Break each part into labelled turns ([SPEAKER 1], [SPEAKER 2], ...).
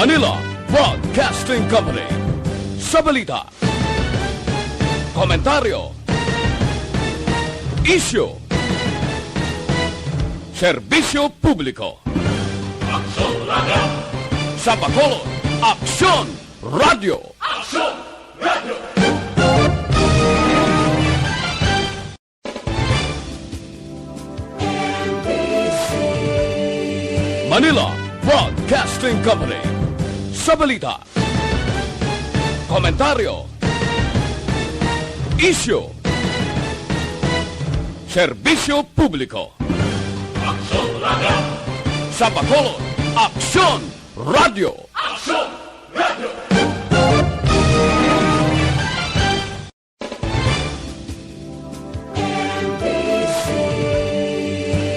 [SPEAKER 1] Manila Broadcasting Company. Sa balita, komentaryo, isyu, serbisyo publiko.
[SPEAKER 2] Aksyon Radio!
[SPEAKER 1] Sa Bacolod, Aksyon Radio!
[SPEAKER 2] Aksyon Radio!
[SPEAKER 1] Manila Broadcasting Company. Sa balita, komentaryo, isyu, serbisyo publiko.
[SPEAKER 2] Aksyon Radio!
[SPEAKER 1] Sa Bacolod, Aksyon Radio!
[SPEAKER 2] Aksyon Radio!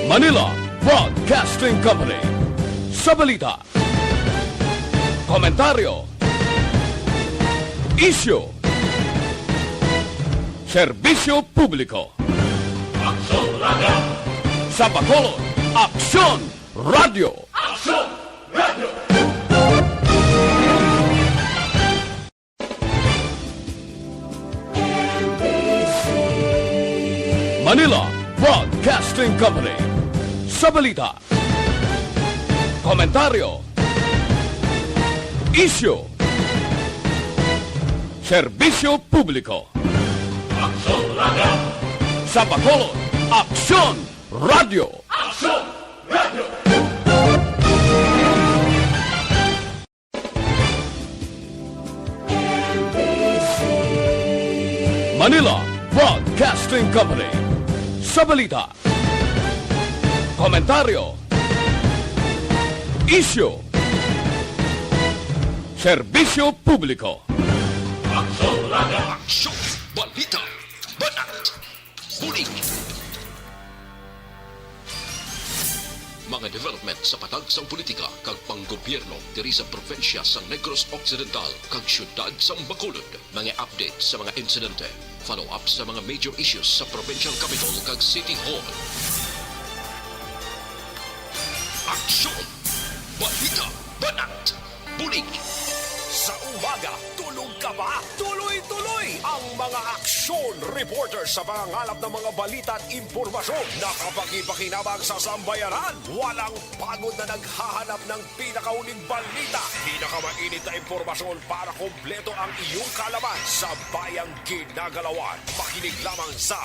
[SPEAKER 1] Manila Broadcasting Company. Sa balita, komentaryo, isyu, serbisyo publiko.
[SPEAKER 2] Aksyon Radio!
[SPEAKER 1] Sa Bacolod, Aksyon Radio!
[SPEAKER 2] Aksyon Radio!
[SPEAKER 1] Manila Broadcasting Company. Sa balita, komentaryo, isyu, serbisyo publiko.
[SPEAKER 2] Aksyon Radio!
[SPEAKER 1] Sa Bacolod, Aksyon Radio!
[SPEAKER 2] Aksyon Radio!
[SPEAKER 1] Manila Broadcasting Company. Sa balita, komentaryo, isyu, serbisyo publiko.
[SPEAKER 2] Aksyon Radio!
[SPEAKER 3] Aksyon, balita, banat, huling. Mga development sa patagsang politika kag panggobyerno diri sa probinsya sa Negros Occidental kag syudad sa Bacolod. Mga update sa mga insidente, follow up sa mga major issues sa provincial capital kag City Hall. Aksyon, balita, banat, bulig.
[SPEAKER 4] Sa umaga, tulog ka ba? Tuloy-tuloy ang mga aksyon reporter sa mga ngalap ng mga balita at impormasyon na kapag-ipakinabang sa sambayanan. Walang pagod na naghahanap ng pinakauling balita. Pinakamainit na impormasyon para kompleto ang iyong kalaman sa bayang ginagalawan. Makinig lamang sa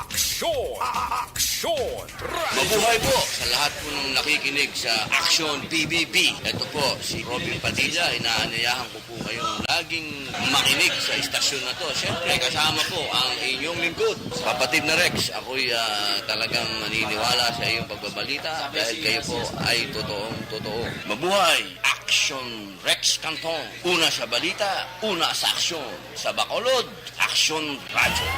[SPEAKER 4] Aksyon! Aksyon!
[SPEAKER 5] Mabuhay po sa lahat po ng nakikinig sa Action PBB. Ito po si Robin Padilla. Inaanyayahan ko po kayong laging makinig sa istasyon na to. Siyempre kasama po ang inyong lingkod. Kapatid na Rex, ako'y talagang naniniwala sa iyong pagbabalita dahil kayo po ay totoong-totoo. Mabuhay! Action Rex Canton. Una sa balita, una sa aksyon. Sa Bacolod, Action Radio.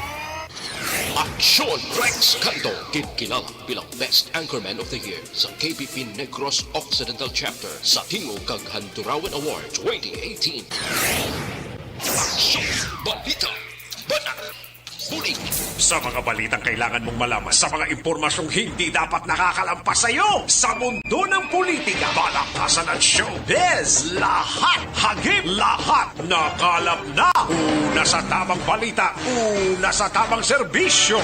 [SPEAKER 3] Aksyon Rex Canto, kilala bilang Best Anchorman of the Year sa KPP Negros Occidental Chapter sa Tingog kag Handurawan Award 2018. Aksyon, balita, banat, huling.
[SPEAKER 4] Sa mga balitang kailangan mong malaman, sa mga impormasyong hindi dapat nakakalampas sa iyo, sa mundo ng politika, balakasan at showbiz, lahat, hagip, lahat, nakalap na. Una sa tamang balita, una sa tamang serbisyo.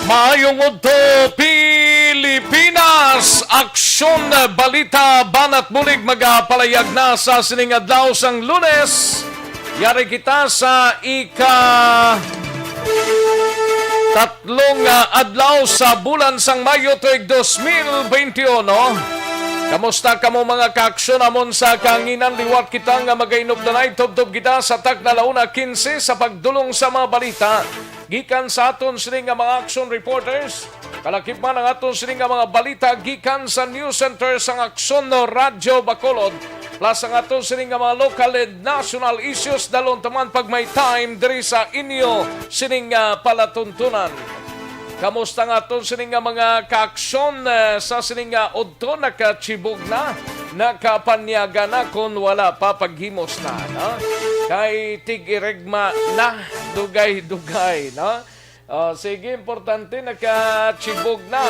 [SPEAKER 1] Maayong udto Pilipinas! Aksyon balita banat mulig magapalayag na sa sining adlaw sang Lunes. Yari kita sa tatlong adlaw sa bulan sang Mayo tuig 2021. Kamusta kamo mga kaaksyon amon sa kanginan liwat kita nga magainog na tubtob kita sa tagna launa 15 sa pagdulong sa mga balita. Gikan sa aton sini nga mga action reporters, kalakip man ang aton sini nga mga balita gikan sa News Center sang Aksyon no Radyo Bacolod plus ang ato sining nga mga local and national issues dalon taman pag may time diri sa inyo sining palatuntunan. Kamusta nga ato sining nga mga kaaksyon sa sining nga udto nakachibog na, nakapanyaga na kung wala pa paghimos na, no? Kay tig-iregma na, dugay-dugay, no? Sige, importante, nakachibog na.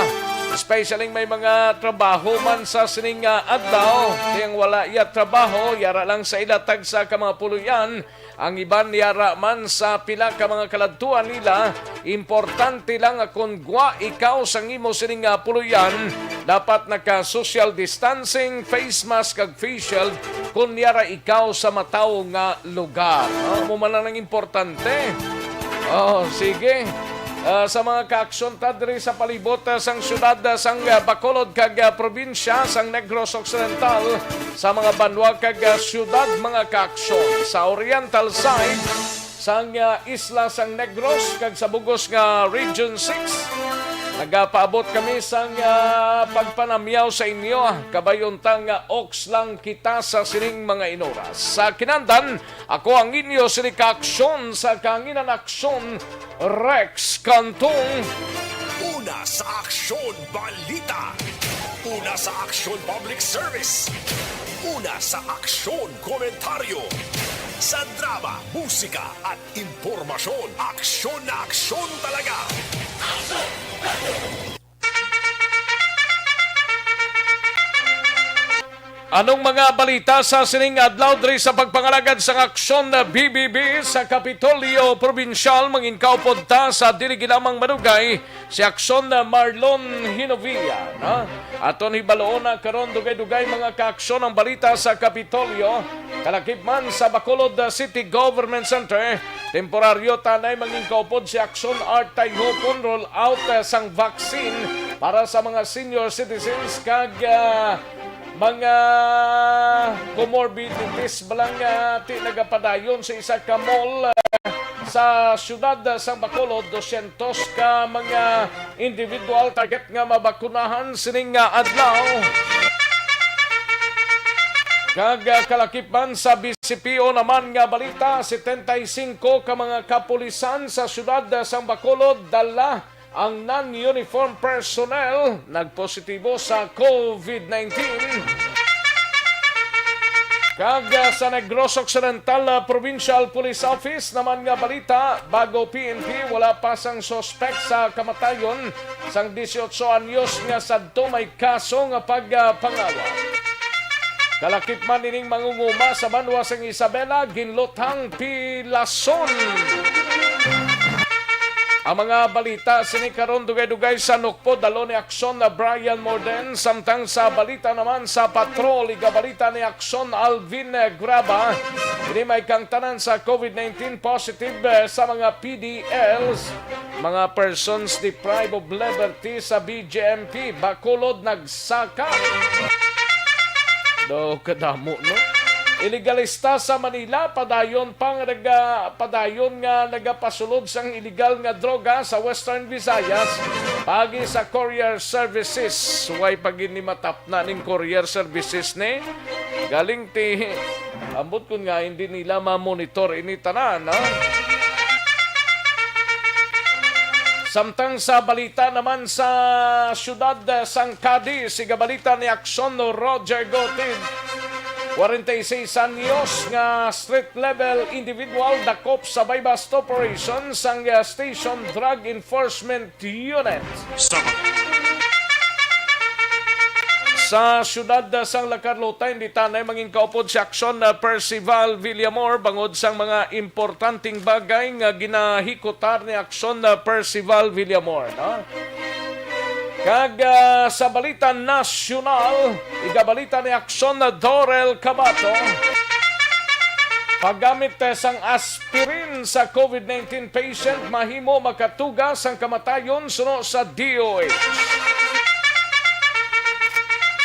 [SPEAKER 1] Especially may mga trabaho man sa sining adlaw. Yang wala iya trabaho, yara lang sa ilatag sa mga puluyan. Ang iban yara man sa pila ka mga kaladtuan nila. Importante lang kung gwa ikaw sa imo sining puluyan. Dapat naka-social distancing, face mask kag face shield kung yara ikaw sa mataw nga lugar. Mo man lang importante. Sige. Sa mga kaaksyon tadri sa palibot sang syudad sang Bacolod kag probinsya sang Negros Occidental, sa mga banwa kag syudad mga kaaksyon sa oriental side sang isla sang Negros kag sa bugos nga Region 6. Nagapaabot kami sang pagpanamyaw sa inyo. Kabayontang ox lang kita sa sining mga inoras. Sa kinandan, ako ang inyo sini kaaksyon sa kanginan aksyon, Rex Cantong.
[SPEAKER 4] Una sa aksyon balita. Una sa aksyon public service. Una sa aksyon komentaryo. Sa drama, musika at impormasyon, aksyon na aksyon talaga.
[SPEAKER 1] Anong mga balita sa sining adlaw diri sa pagpangalagad sa aksyon na BBB sa Kapitolyo Provincial manginkaupod ta sa dili ginamang madugay si aksyon na Marlon Hinovilla, no? Aton hibaloon na karon dugay-dugay mga kaaksyon ang balita sa Kapitolyo. Kalakip man sa Bacolod City Government Center, temporaryo tanay manginkaupod si aksyon art taghopon roll out sang vaccine para sa mga senior citizens kag mga comorbidities balang ti nagapadayon sa isa ka mall sa syudad sa Bacolod. 200 ka mga individual target nga mabakunahan sining adlaw. Kag kalakipan sa BCPO naman nga balita, 75 ka mga kapulisan sa syudad sa Bacolod dala ang non-uniform personnel nagpositibo sa COVID-19. Kag sa Negros Occidental Provincial Police Office naman nga balita, bago PNP wala pa sang suspect sa kamatayon sang 18 anyos nga sadto may kaso nga pagpangawa. Kalakip man ining mangunguma sa banwa sang Isabela, ginlotang pilason. Ang mga balita sini karon dugay-dugay sa Nukpo, dalo ni aksyon na Brian Morden, samtang sa balita naman sa patrol, balita ni aksyon Alvin Graba. Ini may kang tanan sa COVID-19 positive sa mga PDLs, mga persons deprived of liberty sa BJMP, Bacolod nagsaka. Do kadamo, no? Iligalista sa Manila, padayon nga nagapasulod sang illegal nga droga sa Western Visayas pagi sa courier services. Way pagin ni matap na ning courier services ni galing ti ambot kun nga hindi nila ma-monitor ini tanan, ha? Samtang sa balita naman sa syudad sang Cadiz, balita ni aksyon no Roger Gotid, 46 anyos nga street-level individual dakop sa bypass operation sang Station Drug Enforcement Unit. Sa syudad sang Lacarlota, hindi tanay manging kaupod si aksyon na Percival Villamor bangod sang mga importanteng bagay nga ginahikotar ni aksyon na Percival Villamor, no? Kag sa balita nasyonal, igabalita ni aksyon na Dorel Cabato, paggamit sang aspirin sa COVID-19 patient mahimo makatugas ang kamatayon suno sa DOH.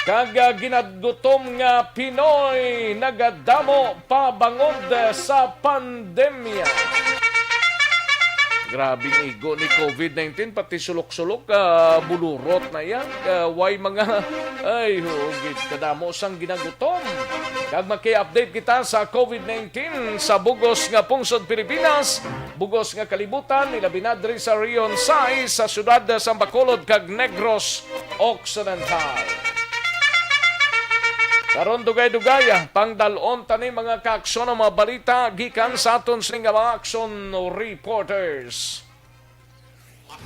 [SPEAKER 1] Kag ginagutom nga Pinoy nagadamo pa bangod sa pandemya. Grabing igo ni COVID-19, pati sulok-sulok, bulurot na yan. Why mga, ay, hugit, kadamo sang ginagutom. Kag maki-update kita sa COVID-19 sa bugos nga pungsod Pilipinas, bugos nga kalibutan, ilabi na diri sa Rion Sai, sa syudad sa Bacolod, kag Negros Occidental. Karon dugay-dugay, pangdalon tani mga kaaksyon ng mga balita gikan sa aton sing mga action reporters.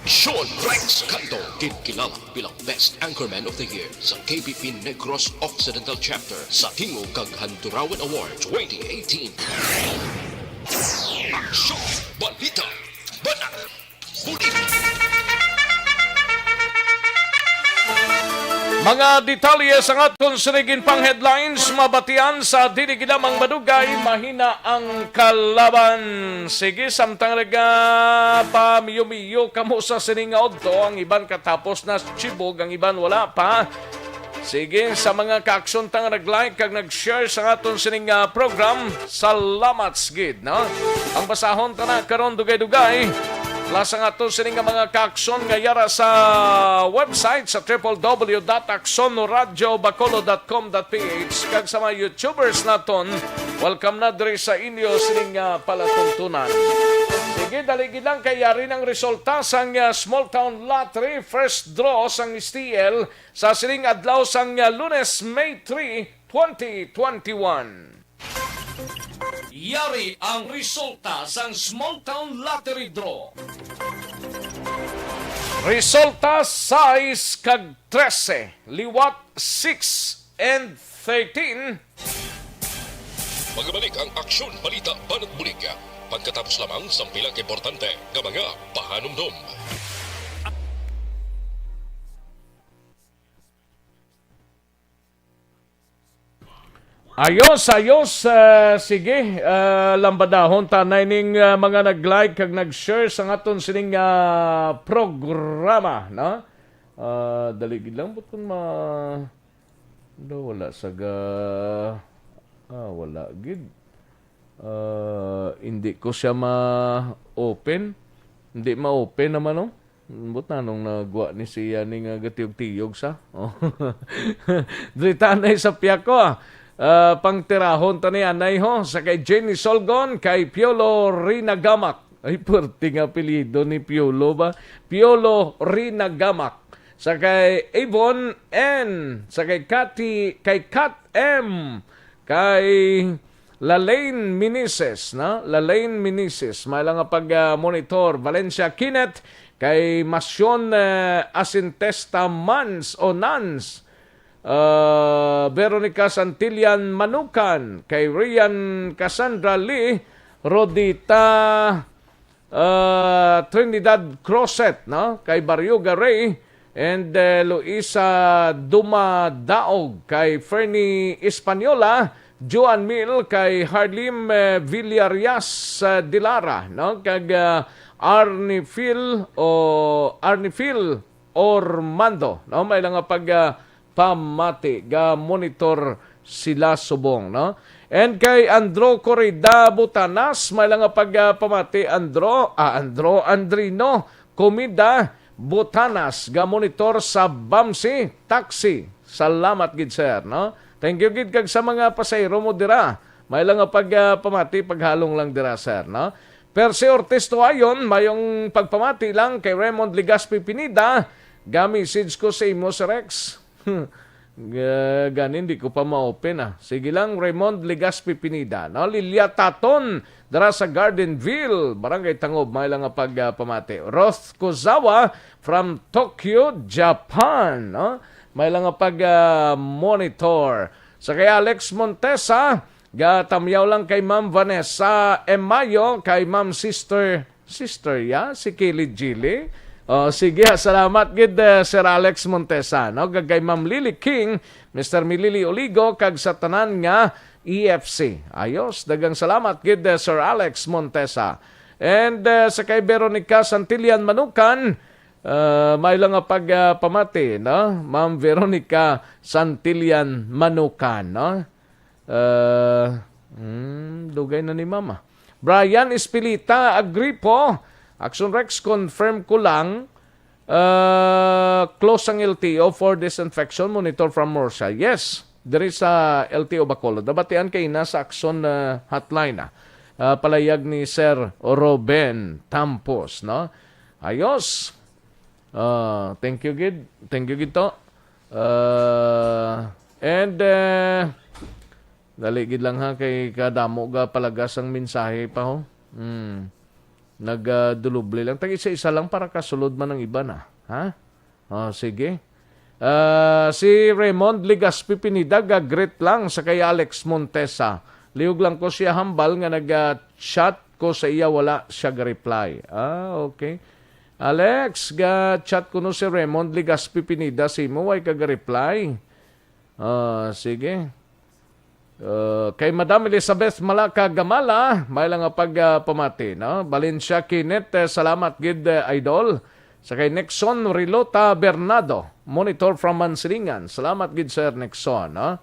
[SPEAKER 3] Sean Rex Canto, kilala bilang Best Anchorman of the Year sa KPP Negros Occidental Chapter sa Tingog kag Handurawan Award 2018. Aksyon, balita, banat, huli.
[SPEAKER 1] Mga detalye sa aton sinigin pang headlines, mabatian sa diniginamang madugay, mahina ang kalaban. Sige, samtang pa miyo-miyo kamo sa siningaod to, ang iban katapos na chibog, ang iban wala pa. Sige, sa mga kaaksyon tang nag-like kag nag-share sa aton sining program, salamat gid, no? Ang basahon tana karon dugay-dugay. Lasang ato sining mga kaaksyon nga yara sa website sa www.aksonradiobacolod.com.ph kag sa mga YouTubers naton, welcome na diri sa inyo sining palatuntunan. Sige, daligid lang kay yari ng resulta sang Small Town Lottery first draw sang STL sa sining adlaw sang Lunes, May 3, 2021. Yari ang resulta sang Small Town Lottery Draw. Resulta 6 kag 13, liwat 6 and 13.
[SPEAKER 3] Magbalik ang aksyon, balita, banat bulig. Pagkatapos lamang sa pilang importante nga mga pahanumdum.
[SPEAKER 1] Ayos, sige, lambadahon tanay ning mga nag-like kag nag-share sa aton sining programa, no? Daligid lang but kun wala saga wala gid. Hindi ko siya ma-open. Hindi ma-open naman, no? But nanong nagwa ni siya ning gatiyog-tiyog sa. Drita na sa piyak ko, pangtirahon tani anay ho sa kay Jenny Solgon, kay Piolo Rinagamak. Ay, perting apelido ni Piolo ba? Piolo Rinagamak. Sa kay Avon N. Sa kay Kat M. Kay Lalaine Minises, no? Lalaine Minises. May lang pag-monitor. Valencia Kinet. Kay Masyon Asintesta Mans o Nans. Veronica Santillan Manukan, kay Rian Cassandra Lee, Rodita Trinidad Crosset, no? Kay Baryoga Ray, and Luisa Dumadaog, kay Fernie Española, Joan Mil, kay Harlim Villarias Dilara, no? Kag Arnifil Ormando, no? May lang pamati ga monitor sila subong, no? And kay Andro Corrida Butanas, may lang pamati Andrino Comida Butanas ga monitor sa Bamsi Taxi. Salamat gid sir, no? Thank you gid kag sa mga pasayro mo dira. May lang pamati paghalong lang dira sir, no? Perse Ortiz Tuayon, mayong pagpamati lang kay Raymond Ligaspi Pinida, ga message ko sa imo sir Rex. Ganin di ko pa ma-open Sige lang, Raymond Legaspi Pinida, no? Lilia Taton dara sa Gardenville, Barangay Tangob, may lang pagpamati. Roth Kozawa from Tokyo, Japan, no? May lang pag-monitor. Sa kay Alex Montesa, gatamyaw lang kay Ma'am Vanessa Emayo, kay Ma'am Sister si Kelly Gili. Sige, salamat gid Sir Alex Montesa, no? Kay Ma'am Lily King, Mr. Milili Oligo, kag sa tanan nga EFC. Ayos, dagang salamat gid Sir Alex Montesa. And sa kay Veronica Santillan Manukan, may lang pagpamati, no? Ma'am Veronica Santillan Manukan, no? Dugay na ni Mama. Brian Espilita Agripo, Action Rex, confirm ko lang, close ang LTO for disinfection monitor from Morsia. Yes, there is a LTO Bacolod. Nabatian kayo na sa Action hotline palayag ni Sir Ruben Tampos, no? Ayos. Thank you, Gid. Thank you, Gito. Daligid lang ha kay kadamo ga palagas ang mensahe pa ho. Nagduluble lang. Tag isa-isa lang para kasulod man ng iba na. Ha? Sige. Si Raymond Ligaspi Pinida gagrit lang sa kay Alex Montesa. Liog lang ko siya hambal nga nag-chat ko sa iya wala siya ga-reply. Okay. Alex, ga-chat ko no si Raymond Ligaspi Pinida si mo ay kaga-reply. Sige. Kay Madam Elizabeth Malaka Gamala, may lang pagpamati, no? Valencia Kinet, salamat gid idol. Sa kay Nexon Rilota Bernardo, monitor from Mansilingan. Salamat gid Sir Nexon, no?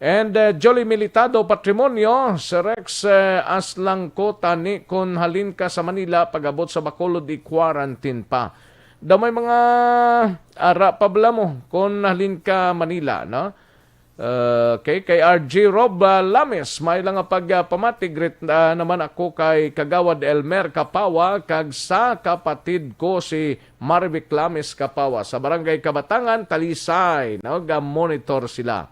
[SPEAKER 1] And Jolly Militado Patrimonio, Sir Rex, aslang ko tani kung halin ka sa Manila pag-abot sa Bacolod i-quarantine pa. Daw may mga ara pabla mo kung halin ka Manila, no? Kay RG Rob Lames, may lang pagpamati, great naman ako kay Kagawad Elmer Kapawa kag sa kapatid ko si Marvic Lames Kapawa sa Barangay Kabatangan, Talisay, no? Ga-monitor sila.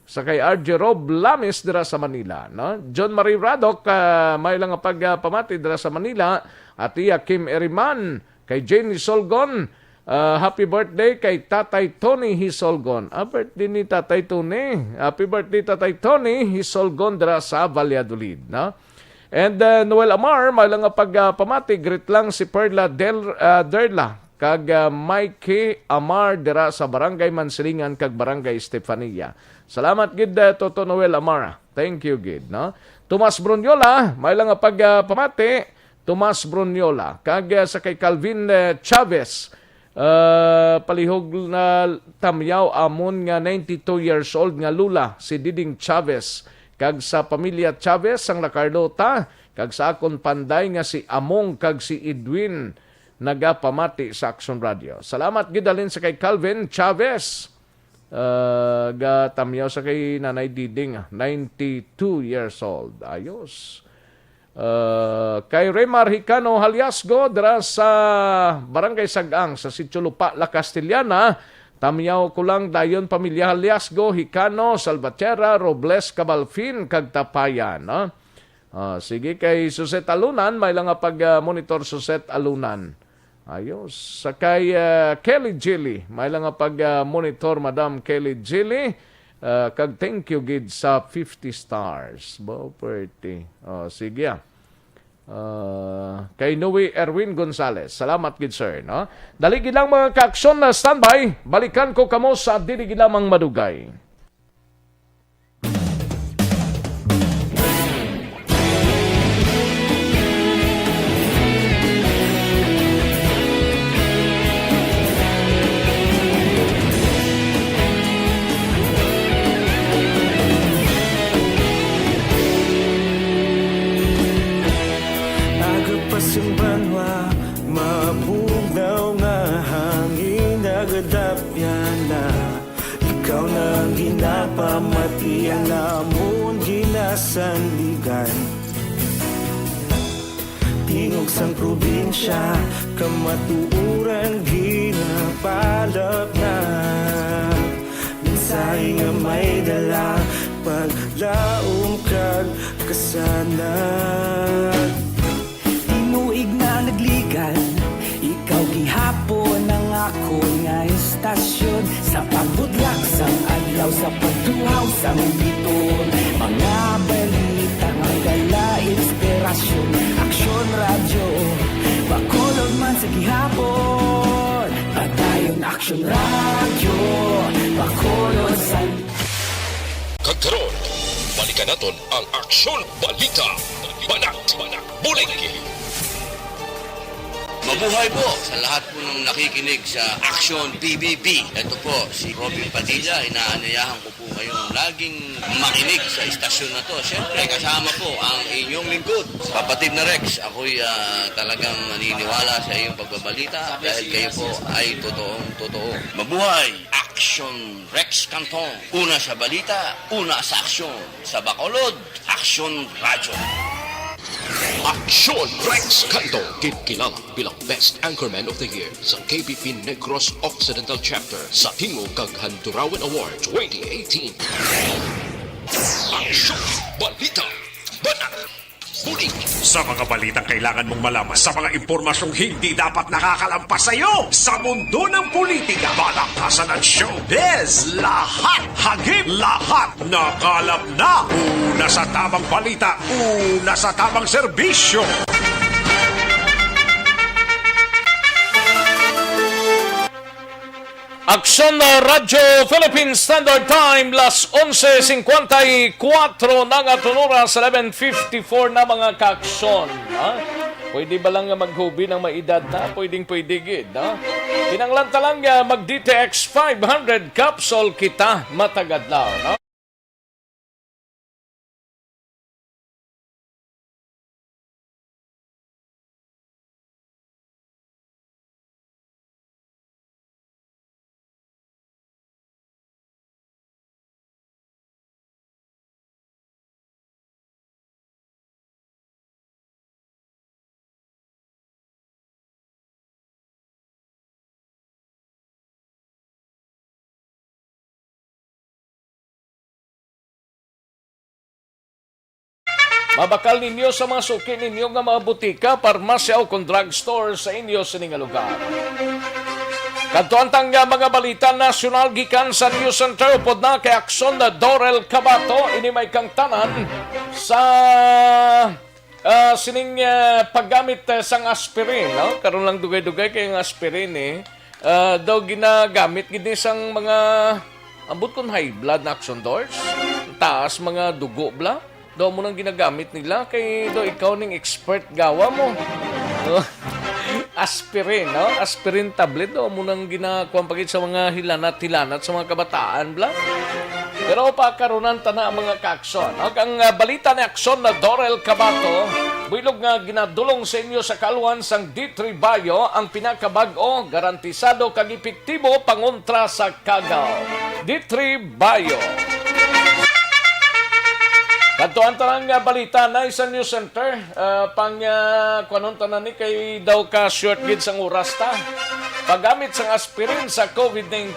[SPEAKER 1] Sa kay RG Rob Lames dira sa Manila, no? John Marie Radok, may lang pagpamati dira sa Manila, at iya Kim Eriman, kay Jane Solgon. Happy birthday kay Tatay Tony Hisolgon. Birthday ni Tatay Tony. Happy birthday Tatay Tony Hisolgon dira sa Valladolid, no? And Noel Amar, may lang pagpamati, greet lang si Perla Derla kag Mikey Amar dira sa Barangay Mansilingan kag Barangay Estefania. Salamat gid Toto Noel Amar. Thank you gid, no? Tomas Brunyola, may lang pagpamati, Tomas Brunyola kag sa kay Calvin Chavez. Palihog na tamyaw amon nga 92 years old nga lula si Diding Chavez kag sa pamilya Chavez ang Lacarlota kag sa akon panday nga si Among kag si Edwin nagapamati sa Action Radio. Salamat gidalin sa kay Calvin Chavez, ga tamyaw sa kay Nanay Diding 92 years old. Ayos. Kay Remar Hicano Haliasgo dira sa Barangay Sagang sa Sitio Lupa, La Castellana, tamyaw ko lang dayon pamilya Haliasgo, Hicano, Salvatierra, Robles, Cabalfin kag Tapayan, no? Sige kay Suset Alunan, may lang pag-monitor Suset Alunan. Ayos. Sa kay Kelly Gilly, may lang pag-monitor Madam Kelly Gilly. Kag thank you gid sa 50 stars. Boperty. Sige. Kay Noe Erwin Gonzalez. Salamat gid sir, no? Dali gid lang mga ka-aksyon na standby. Balikan ko kamo sa dili gid lamang madugay.
[SPEAKER 6] Simbanwa, mabugnaw nga hangin nagadapyan na. Ikaw na ginapamati ang namon ginasandigan. Tingog sang probinsya, kamatuuran ginapalap na. Minsay nga may dala, paglaom kag kasanan.
[SPEAKER 7] Tinuig na nagligan, ikaw gihapon ang ako nga istasyon. Sa pagbudlak sang adlaw, sa pagduhaw sang biton. Mga balita nga dala inspirasyon. Action Radio, Bacolod man sa gihapon. Padayon Action Radio, Bacolod sa...
[SPEAKER 3] Kagkaroon, balikan naton ang Aksyon Balita. Banak, bulig.
[SPEAKER 5] Mabuhay po sa lahat po ng nakikinig sa Action PBB. Ito po si Robin Padilla. Inaanyayahan ko po kayong laging makinig sa istasyon na to. Siyempre, kasama po ang inyong lingkod. Kapatid na Rex, ako'y talagang naniniwala sa iyong pagbabalita dahil kayo po ay totoong-totoo. Mabuhay! Action Rex Canton. Una sa balita, una sa aksyon. Sa Bacolod, Action Radio.
[SPEAKER 3] Aksyon Rex Canto, kinikilala bilang Best Anchorman of the Year sa KBP Negros Occidental Chapter sa Tingog kag Handurawan Award 2018. Aksyon Balita Banat Muling
[SPEAKER 4] Sa mga balitang kailangan mong malaman, sa mga impormasyong hindi dapat nakakalampas sa iyo, sa mundo ng politika, balakasan at showbiz, lahat hagip, lahat nakalap na. Una sa tamang balita, una sa tamang serbisyo.
[SPEAKER 1] Aksyon na Radyo Philippine Standard Time, las 11.54 ng atunura sa 11.54 na mga kaaksyon. Ha? Pwede ba lang maghubi ng maedad na? Pwedeng-pwede gid. Ha? Kinanglanta lang mag-DTX 500 capsule kita matagadlaw. Ha? Mabakal ninyo sa mga suki ninyo nga mga butika, parmasya o kung drugstore sa inyo sa nga lugar. Kadtuantang mga balita nasyonal gikan sa News Center upod na kay Aksyon na Dorel Cabato ini may kang tanan sa sining paggamit sang aspirin. No? Karon lang dugay-dugay kay ang aspirin daw ginagamit gini sang mga ambot kon high blood na Aksyon doors. Taas mga dugo bla. Daw mo nang ginagamit nila kay do ikaw ning expert gawa mo. Aspirin, no? Aspirin tablet daw mo nang ginakuan pagit sa mga hilanat-hilanat sa mga kabataan bla. Pero pakaronan ta na ang mga kaaksyon. Ang balita ni Aksyon na Dorel Cabato, bilog nga ginadulong sa inyo sa kaluan sang D3 Bio ang pinakabag-o, garantisado kag epektibo pangontra sa kagaw. D3 Bio. Kantuan tanang balita na isang news center kuanon tanan ni kay daw ka short gid sang oras ta. Paggamit sang aspirin sa COVID-19,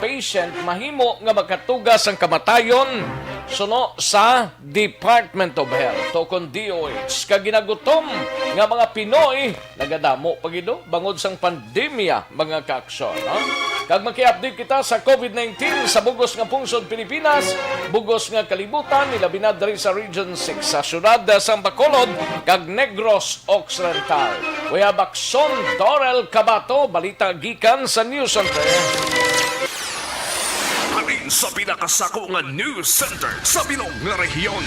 [SPEAKER 1] patient mahimo nga makatugas ang kamatayon suno sa Department of Health o kon DOH. Kag ginagutom nga mga Pinoy nagadamo pagido bangod sang pandemya mga kaaksyon. No? Kag maki-update kita sa COVID-19 sa bugos nga pungsod Pilipinas, bugos nga kalibutan nilabi na diri sa Region 6 sa syudad sang Bacolod kag Negros Occidental. Kuya Aksyon Dorel Cabato, balita gikan sa News Center.
[SPEAKER 4] Alin sa pinakasako nga news center sa Bilog nga rehiyon.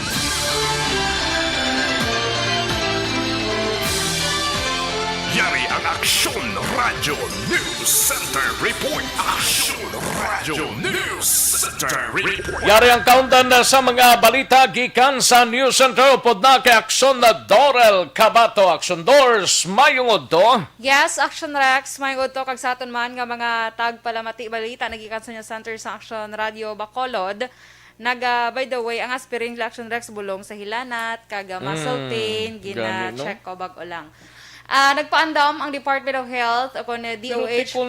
[SPEAKER 4] Yari ang Aksyon Radio News Center Report. Aksyon Radio News Center Report.
[SPEAKER 1] Yari ang countdown na sa mga balita gikan sa News Center upod na kay Aksyon na Dorel Cabato. Aksyon Doors, mayungod to.
[SPEAKER 8] Yes, Action Rex, may to kag sa aton man nga mga tagpalamati balita nagikan sa News Center sa Action Radio Bacolod. By the way, ang aspirin Action Rex bulong sa hilanat, kag muscle pain, gina-check ko bago lang. Nagpaandam ang Department of Health o kon
[SPEAKER 1] Pero
[SPEAKER 8] DOH.
[SPEAKER 1] kung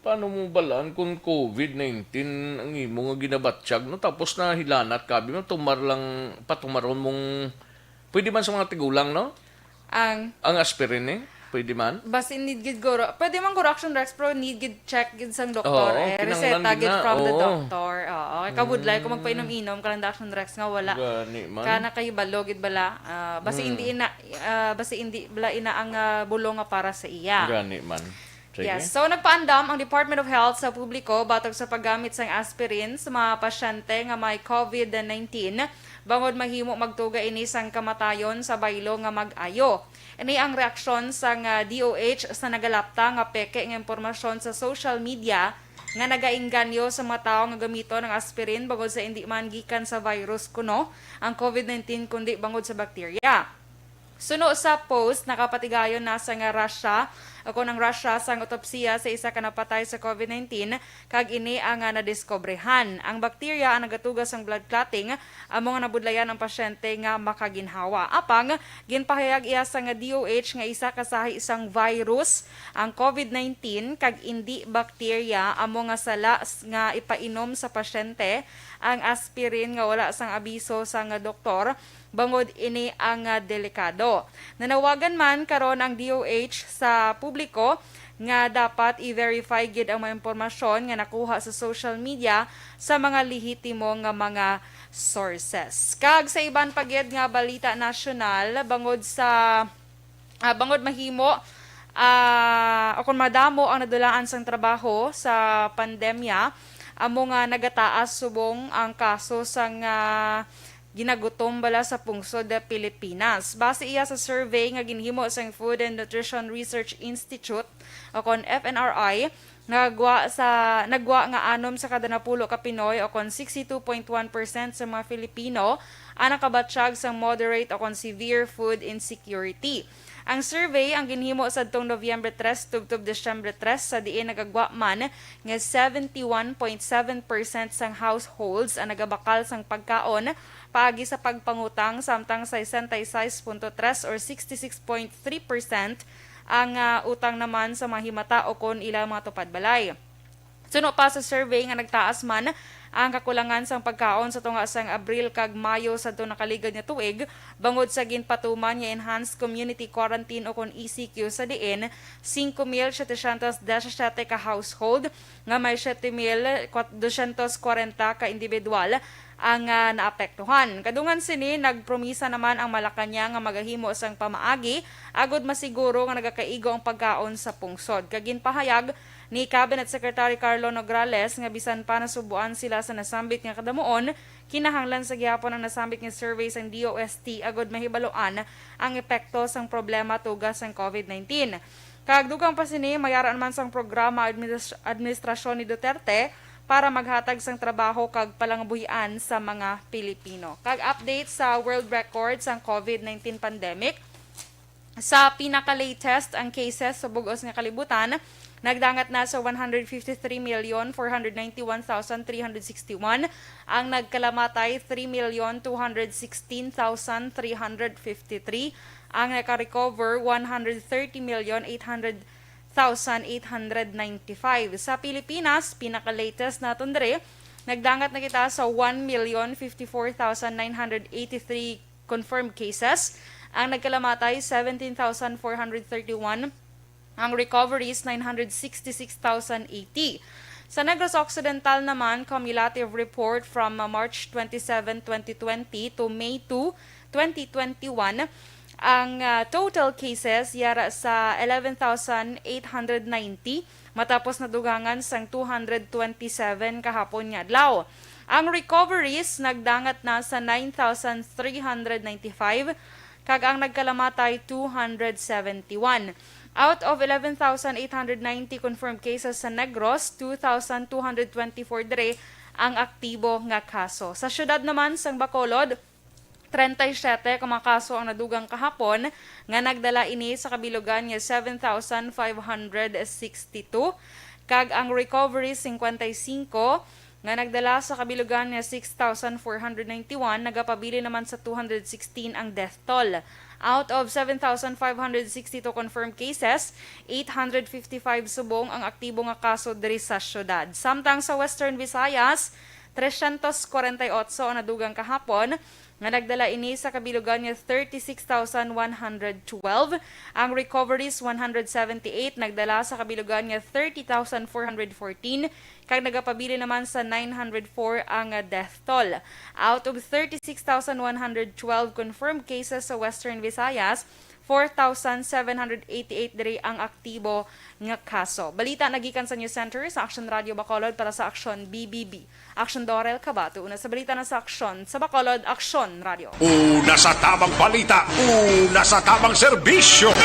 [SPEAKER 1] paano mo balaan kung COVID-19 ang imo nga ginabatsyag no tapos na hilanat kabi mo patumaron mong pwede man sa mga tigulang no
[SPEAKER 8] Ang
[SPEAKER 1] aspirin pwede man
[SPEAKER 8] basta need gid guro. Pwede man correction Rex pro need gid check gid sang doktor.
[SPEAKER 1] Oo,
[SPEAKER 8] Reseta
[SPEAKER 1] kinahanglan
[SPEAKER 8] gid
[SPEAKER 1] gid na,
[SPEAKER 8] from the
[SPEAKER 1] oo.
[SPEAKER 8] doctor. Oo, kabudlay kung magpainom-inom ka lang Action Rex nga wala.
[SPEAKER 1] gani man
[SPEAKER 8] Kana kayo balo gid bala. Basta hindi bala ina ang bulong nga para sa iya.
[SPEAKER 1] gani man. Sige.
[SPEAKER 8] Yes. So, nagpaandam ang Department of Health sa publiko batog sa paggamit sang aspirin sa mga pasyente nga may COVID-19 bangod mahimo magtuga ini sang kamatayon sa baylo nga mag-ayo. Ini ang reaksyon sang DOH sa nagalapta nga peke nga impormasyon sa social media nga nagainganyo sa mga tao nga gamito ng aspirin bangod sa hindi man gikan sa virus kuno ang COVID-19 kundi bangod sa bakterya. Suno sa post, nakapatigayon na sa nga Russia, ako ng Russia sang otopsiya sa isa ka napatay sa COVID-19, kag ini ang nadiskobrehan. Ang bakterya ang nagatugas ng blood clotting, amo nga nabudlayan ang pasyente nga makaginhawa. Apang, ginpahayag iya sa nga DOH nga isa kasahi isang virus, ang COVID-19, kag hindi bakterya, amo nga sala nga ipainom sa pasyente, ang aspirin nga wala sang abiso sa nga doktor, bangod ini ang delikado. Nanawagan man karon ang DOH sa publiko nga dapat i-verify gid ang mga impormasyon nga nakuha sa social media sa mga lehitimo nga mga sources. Kag sa iban pagyed nga balita nasyonal bangod sa bangod mahimo o kung madamo ang nadulaan sang trabaho sa pandemya, amo nga nagataas subong ang kaso sang ginagutom bala sa pungsod sa Pilipinas. Base iya sa survey nga ginhimo sa Food and Nutrition Research Institute o kon FNRI, nagwa nga anom sa kada napulo ka Pinoy o kon 62.1% sa mga Filipino ang nakabatsyag sa moderate o kon severe food insecurity. Ang survey ang ginhimo sa tong Nobyembre 3 tugtub Desyembre 3 sa diin nagagwa man nga 71.7% sang households ang nagabakal sang pagkaon paagi sa pagpangutang samtang 66.3 or 66.3% ang utang naman sa mahimata o kon ilang mga tupad balay. Suno pa sa survey nga nagtaas man ang kakulangan sang pagkaon sa tunga sang Abril kag Mayo sa itong nakaligad nga tuig bangod sa ginpatuman nga Enhanced Community Quarantine o kon ECQ sa diin 5,717 ka household nga may 7,240 ka individual ang naapektuhan. Kadungan sini nagpromisa naman ang Malacañang nga magahimo sang pamaagi agod masiguro nga nagakaigo ang pagkaon sa pungsod. Kaginpahayag ni Cabinet Secretary Carlo Nograles nga bisan pa nasubuan sila sa nasambit nga kadamuon, kinahanglan sa gihapon ang nasambit nga survey sang DOST agod mahibaloan ang epekto sang problema tugas sang COVID-19. Kagdugang pa sini mayaraan man sang programa administrasyon ni Duterte para maghatag sang trabaho kag palangabuhian sa mga Pilipino. Kag update sa world record sang COVID-19 pandemic, sa pinaka-latest ang cases sa bugos nga kalibutan, nagdangat na sa 153,491,361. Ang nagkalamatay, 3,216,353. Ang naka-recover, 130,800,895. Sa Pilipinas, pinaka-latest na tundre, nagdangat na kita sa 1,054,983 confirmed cases. Ang nagkalamatay, 17,431. Ang recoveries, 966,080. Sa Negros Occidental naman, cumulative report from March 27, 2020 to May 2, 2021, ang total cases yara sa 11,890 matapos nadugangan sang 227 kahapon nga adlaw. Ang recoveries nagdangat na sa 9,395 kag ang nagkalamatay 271. Out of 11,890 confirmed cases sa Negros, 2,224 dire ang aktibo nga kaso. Sa syudad naman sang Bacolod, 37 ka mga kaso ang nadugang kahapon nga nagdala ini sa kabilugan nga 7,562 kag ang recovery 55 nga nagdala sa kabilugan nga 6,491 nagapabili naman sa 216 ang death toll. Out of 7,562 confirmed cases, 855 subong ang aktibo nga kaso diri sa syudad. Samtang sa Western Visayas, 348 ang nadugang kahapon nga nagdala ini sa kabilugan nga 36,112. Ang recoveries 178 nagdala sa kabilugan nga 30,414 kag nagapabili naman sa 904 ang death toll. Out of 36,112 confirmed cases sa Western Visayas, 4,788 diri ang aktibo nga kaso. Balita nagikan sa News Center sa Action Radio Bacolod para sa Action BBB. Action Dorel Cabato, una sa balita na sa Action sa Bacolod, Action Radio.
[SPEAKER 4] Una sa tamang balita, una sa tamang serbisyo.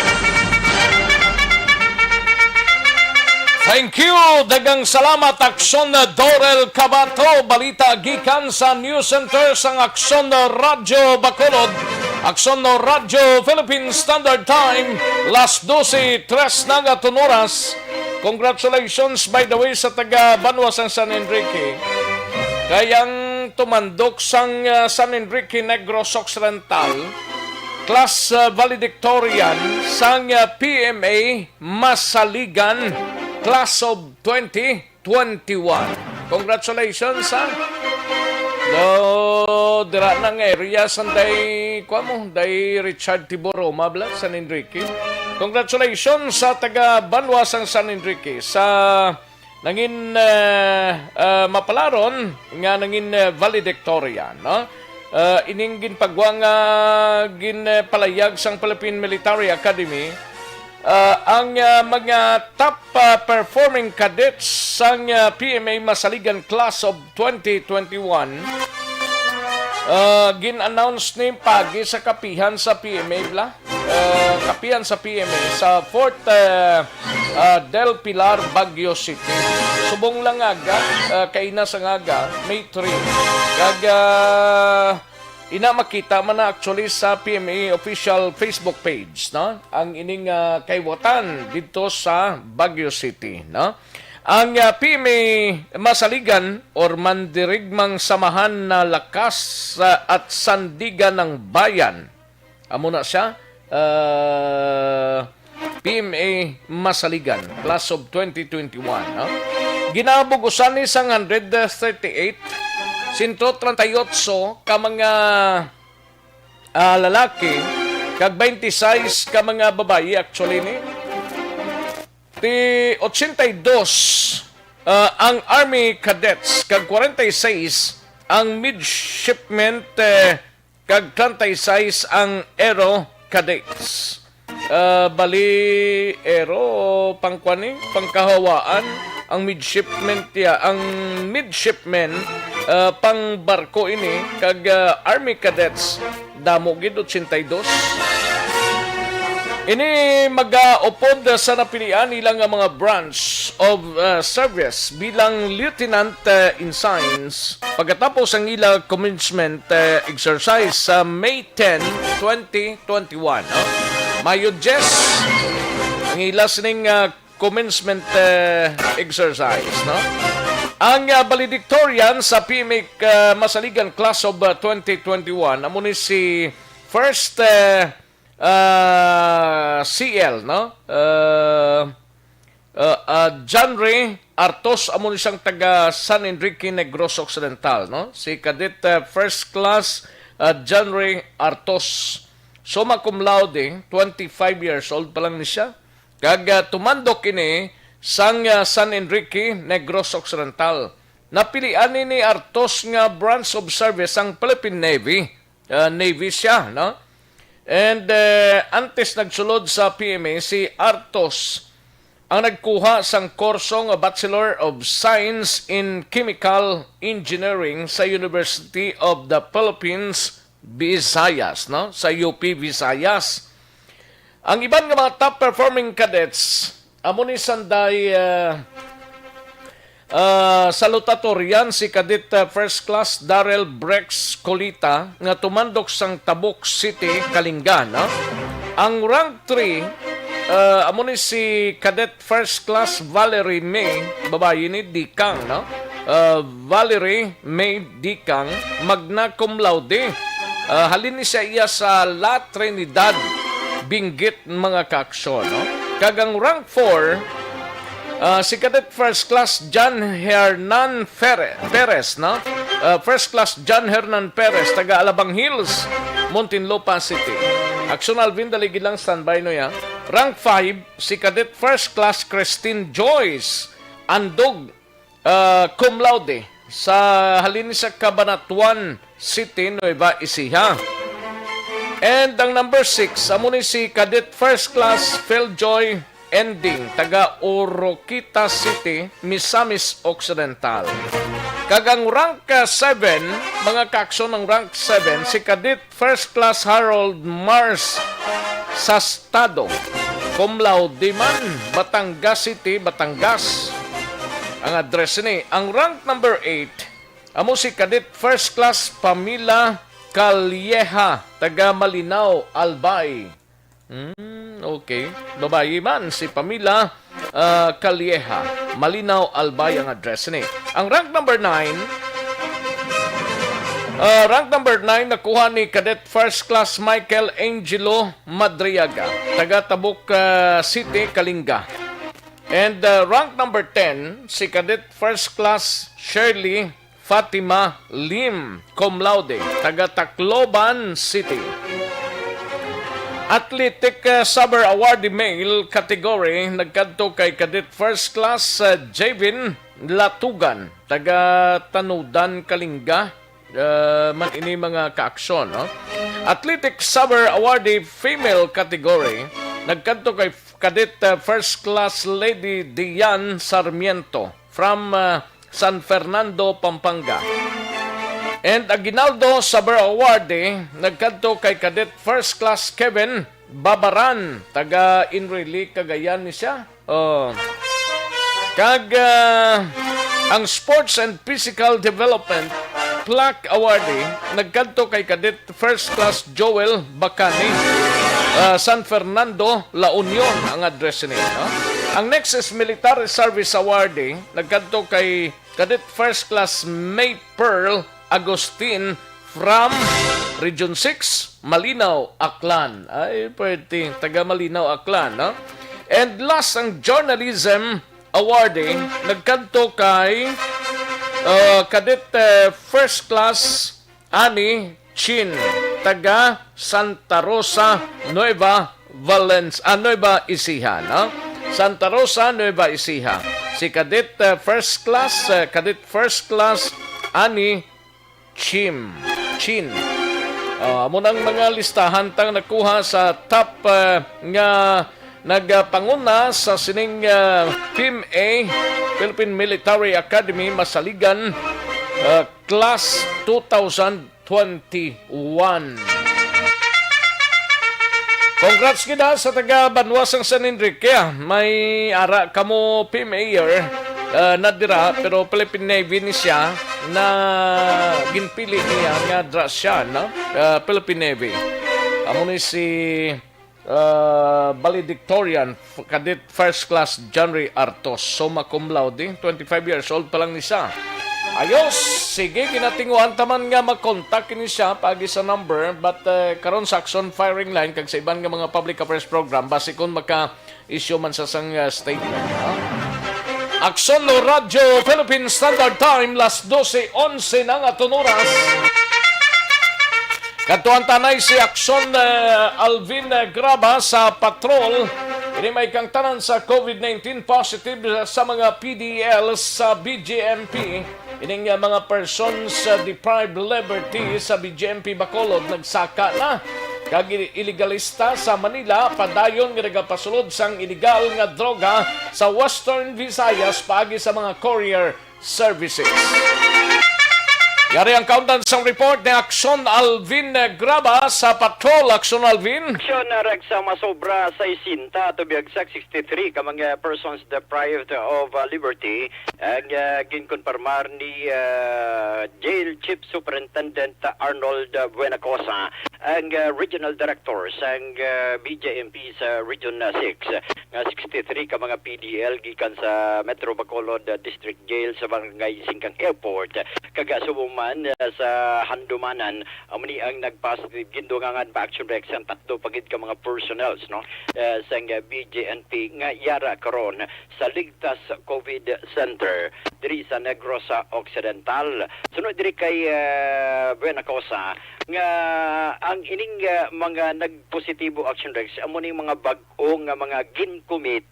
[SPEAKER 1] Thank you! Dagang salamat, Aksyon Dorel Cabato. Balita gikan sa News Center sang Aksyon Radio Bacolod. Aksyon Radio Philippine Standard Time. Las 12:03 na nga tunoras. Congratulations by the way sa taga Banwa sang San Enrique. Kayang tumandok sang San Enrique Negros Occidental. Class valedictorian sang PMA Masaligan Class of 2021. Congratulations ha. Dira nang area sanday day Richard Tiboro Mabla San Enrique. Congratulations sa taga Banwa sang San Enrique sa nangin mapalaron nga nangin valedictorian, no? Ining ginpagwang ginpalayag sang Philippine Military Academy ang mga top performing cadets sang PMA Masaligan Class of 2021 gin-announce ni pagi sa kapihan sa PMA kapihan sa PMA sa Fort Del Pilar, Baguio City. Subong lang aga kaina sa ngaga May 3 kag ina makita man na actually sa PMA official Facebook page, no? Ang ining kaywotan dito sa Baguio City, no? Ang PMA Masaligan or Mandirigmang Samahan na Lakas at Sandigan ng Bayan. Amo na siya PMA Masaligan Class of 2021, no? Ginabugusan ni sang 138 138 ka mga lalaki kag 26 ka mga babayi actually ni. Ti 82 ang Army Cadets kag 46 ang Midshipment kag 36 ang Aero Cadets. Bali Aero pangkwani pangkahawaan ang midshipment ang midshipmen pang barko ini kag Army Cadets damo gid 82. Ini mag-upod sa napilian nilang mga branch of service bilang Lieutenant in Science pagkatapos ang ilang commencement exercise sa May 10, 2021. Mayo 10 ang ilas ning commencement exercise, no? Ang valedictorian sa PMA Masaligan Class of 2021 amo ni si first CL, no? John Ray Artos amo ni siyang taga San Enrique Negros Occidental, no? Si Cadet First Class John Ray Artos, summa cum laude, 25 years old pa lang ni siya. Kag tumandok ini sang San Enrique Negros Occidental. Napilian ni Artos nga branch of service ang Philippine Navy. Navy siya, no? And antes nagsulod sa PMA si Artos ang nagkuha sang kurso nga Bachelor of Science in Chemical Engineering sa University of the Philippines, Visayas, no? Sa UP Visayas. Ang iban nga mga top performing cadets amo ni sanday salutatorian si Cadet First Class Darrell Brex Colita nga tumandok sang Tabuk City, Kalinga, no? Ang rank 3 amo ni si Cadet First Class Valerie May, babae ni Dikang, no? Valerie May Dikang, magna cum laude. Halin ni siya iya sa La Trinidad Benguet mga kaaksyon, no? Kagang rank 4 si Cadet First Class John Hernan Perez, no? First Class John Hernan Perez, taga Alabang Hills, Muntinlupa City. Aksyon Alvin, daligid lang standby no ya. Rank 5 si Cadet First Class Christine Joyce Andog, cum laude, sa halin sa Cabanatuan City, Nueva Ecija. And ang number 6, amo ni si Cadet First Class Philjoy Ending, taga Oroquita City, Misamis Occidental. Kagang rank 7, mga kaakson ng rank 7, si Cadet First Class Harold Mars Sastado, cum laude man, Batangas City, Batangas. Ang address ni. Ang rank number 8, amo si Cadet First Class Pamila Calieja, taga Malinaw, Albay. Okay. Babae man si Pamila Calieja, Malinaw, Albay ang address ni. Ang rank number 9, nakuha ni Cadet First Class Michael Angelo Madriaga, taga Tabuk City, Kalinga. And rank number 10, si Cadet First Class Shirley Fatima Lim, cum laude, taga Tacloban City. Athletic Saber Awardee Male category, nagkadto kay Cadet First Class Javin Latugan, taga Tanudan, Kalinga. Man ini mga kaaksyon. No? Athletic Saber Awardee Female category, nagkadto kay Cadet First Class Lady Dian Sarmiento from San Fernando, Pampanga. And Aguinaldo Saber Awardee, nagkadto kay Cadet First Class Kevin Babaran, taga Inrili, Cagayan ni siya. Ang Sports and Physical Development Plaque Awardee, nagkadto kay Cadet First Class Joel Bacani, San Fernando, La Union ang address niya. No? Ang next is Military Service Awardee, nagkadto kay Cadet First Class May Pearl Agustin from Region 6, Malinaw, Aklan. Ay, pwede. Taga Malinaw, Aklan. No? And last, ang Journalism Awarding, nagkanto kay Cadet First Class Ani Chin, taga Santa Rosa, Nueva Ecija. No? Santa Rosa, Nueva Ecija. Si Cadet First Class Ani Chin. Amo nang mga listahan tang nakuha sa top nga nagpanguna sa sining Team A Philippine Military Academy Masaligan Class 2021. Congrats kita sa taga Banwasang San Enrique. May ara kamo PMAer nadira pero Philippine Navy ni siya na ginpili niya nga dra siya, no? Philippine Navy. Amo ni si valedictorian Cadet First Class Janry Artos, summa cum laude, 25 years old pa lang ni siya. Ayos, sige, ginatinguan taman nga mag-contact ni siya pagi sa number, but karon sa action firing line kag sa iban nga mga public affairs program base kung maka-issue man sa sang statement. Aksyon no Radyo Philippine Standard Time, las 12:11 ng aton oras. Katuan tanay si Aksyon Alvin Graba sa patrol. Ini may kang tanan sa COVID-19 positive sa mga PDL sa BJMP. Ining mga persons deprived liberty sa BJMP Bacolod nagsaka na. Kag illegalista sa Manila padayon nga nagapasulod sang illegal nga droga sa Western Visayas paagi sa mga courier services. Yari ang countdown sa report ni Aksyon Alvin Graba sa Patrol. Aksyon Alvin.
[SPEAKER 9] Aksyon na reksa masobra sa isinta to biagsak 63 ka mga persons deprived of liberty ang ginkonfirmar ni Jail Chief Superintendent Arnold Buenacosa ang regional director sang BJMP sa Region 6 nga 63 ka mga PDL gikan sa Metro Bacolod District Jail sa Barangay Singkang Airport kagasubong sa handumanan amuni ang nagpositive gindungangan pa action rex ang tatlo pagid ka mga personnels no sa BJNP nga yara karon sa Ligtas COVID Center diri sa Negros Occidental. Sunod diri kay Buenacosa nga ang ining mga nagpositibo action Rex amo ning mga bag-o nga mga gincommit